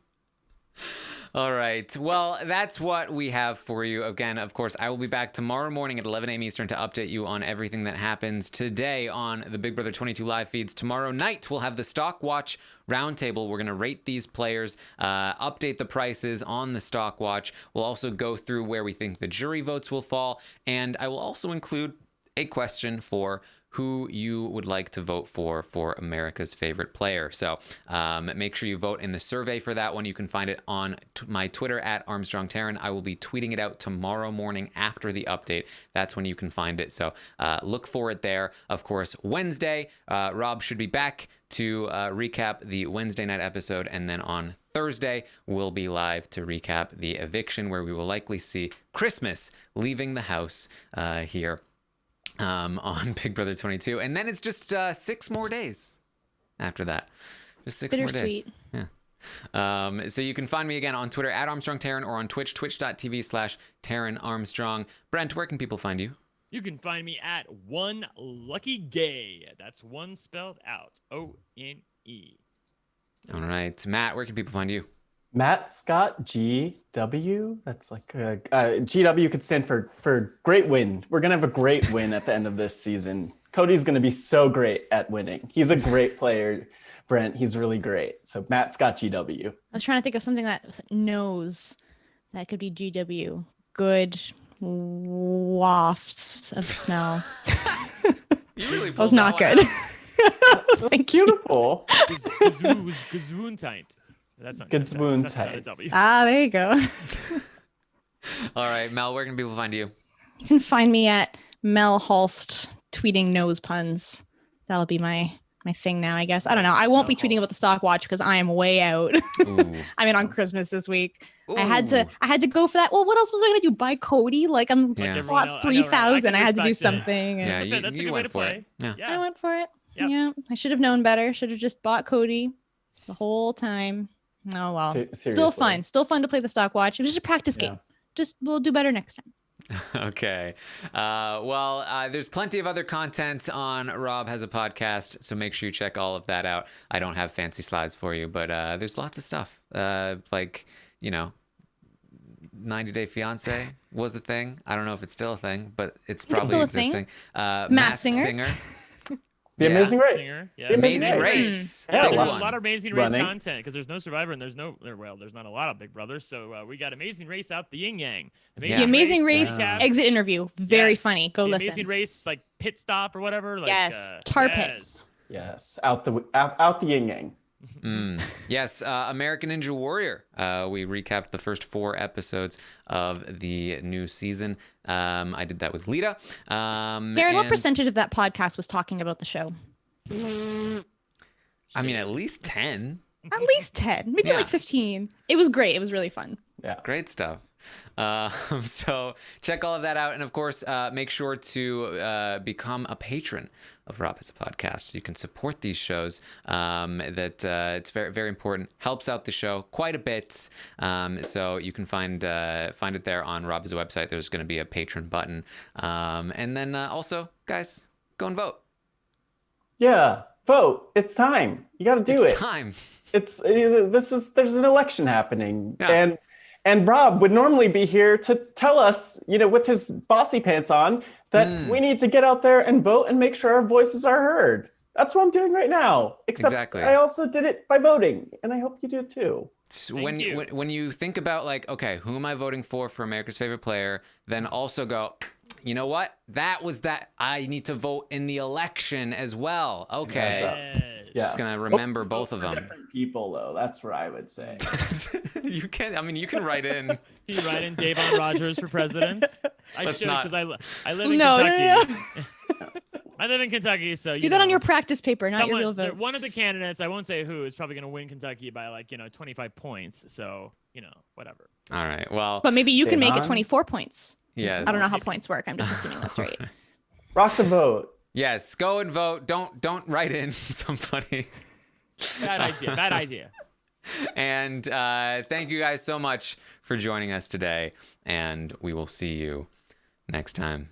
All right. Well, that's what we have for you. Again, of course, I will be back tomorrow morning at 11 a.m. Eastern to update you on everything that happens today on the Big Brother 22 live feeds. Tomorrow night, we'll have the Stock Watch Roundtable. We're going to rate these players, update the prices on the Stock Watch. We'll also go through where we think the jury votes will fall. And I will also include a question for who you would like to vote for America's favorite player. So make sure you vote in the survey for that one. You can find it on my Twitter at ArmstrongTaryn. I will be tweeting it out tomorrow morning after the update. That's when you can find it. So look for it there. Of course, Wednesday, Rob should be back to recap the Wednesday night episode. And then on Thursday, we'll be live to recap the eviction, where we will likely see Christmas leaving the house here on Big Brother 22. And then it's just 6 more days after that. Just 6 more days. Yeah. So you can find me again on Twitter at ArmstrongTaryn or on Twitch, twitch.tv/TarynArmstrong. Brent, where can people find you? You can find me at One Lucky Gay. That's one spelled out. ONE. All right. Matt, where can people find you? Matt Scott GW. That's like GW could stand for great win. We're gonna have a great win at the end of this season. Cody's gonna be so great at winning. He's a great player, Brent. He's really great. So Matt Scott GW. I was trying to think of something that knows that could be GW. Good wafts of smell. You really That was not good. Thank you. Beautiful. Gesundheit. That's not Gesundheit. that's not a W. There you go. All right, Mel, where can people find you? You can find me at Mel Holst tweeting nose puns. That'll be my thing now, I guess. I don't know. I won't be tweeting about the stock watch because I am way out. I mean, on Christmas this week. I had to go for that. Well, what else was I gonna do? Buy Cody? Like I'm bought 3,000. I had to do something. Yeah, That's a you good way went to for play. it. Yeah. I went for it. Yep. Yeah, I should have known better. Should have just bought Cody the whole time. Oh well. Still fun. Still fun to play the stock watch. It was just a practice game. Just we'll do better next time. Okay. Well, there's plenty of other content on Rob Has a Podcast, so make sure you check all of that out. I don't have fancy slides for you, but there's lots of stuff. Like, 90 Day Fiance was a thing. I don't know if it's still a thing, but it's probably still a existing. Masked Singer. The Amazing Race. Singer, yeah. The Amazing Race. Yeah, Big There's one. a lot of Amazing Race Running. content because there's no Survivor and there's not a lot of Big Brothers. So we got Amazing Race out the yin yang. Yeah. The Amazing Race recap. exit interview. Very Yes. funny. Go the listen. Amazing Race like pit stop or whatever. Like, Yes. Tar pit. Yes, out the yin yang. Yes, American Ninja Warrior. We recapped the first 4 episodes of the new season. I did that with Lita. Karen, what percentage of that podcast was talking about the show? I mean, at least 10. At least 10, maybe like 15. It was great. It was really fun. Yeah. Great stuff. So check all of that out. And of course, make sure to become a patron of Rob Has a Podcast so you can support these shows. It's very, very important. Helps out the show quite a bit. So you can find it there on Rob Has a website. There's going to be a patron button. And then also, guys, go and vote. Yeah, vote. It's time. You got to do it. It's time. There's an election happening, and Rob would normally be here to tell us, with his bossy pants on, that we need to get out there and vote and make sure our voices are heard. That's what I'm doing right now. Except Exactly. I also did it by voting, and I hope you do too. When you think about like, okay, who am I voting for America's favorite player? Then also go, you know what? That was that. I need to vote in the election as well. Okay. Yes. Yeah. Just gonna remember both of them. Different people, though. That's what I would say. You can write in. You write in Davon Rogers for president. I Let's should not. because I live in No, Kentucky. no. I live in Kentucky, so Do that on your practice paper, not your real vote. One of the candidates, I won't say who, is probably going to win Kentucky by 25 points. So whatever. All right. Well. But maybe you can make it Davon? 24 points. Yes. I don't know how points work. I'm just assuming that's right. Rock the vote. Yes. Go and vote. Don't write in somebody. Bad idea. Bad idea. And thank you guys so much for joining us today. And we will see you next time.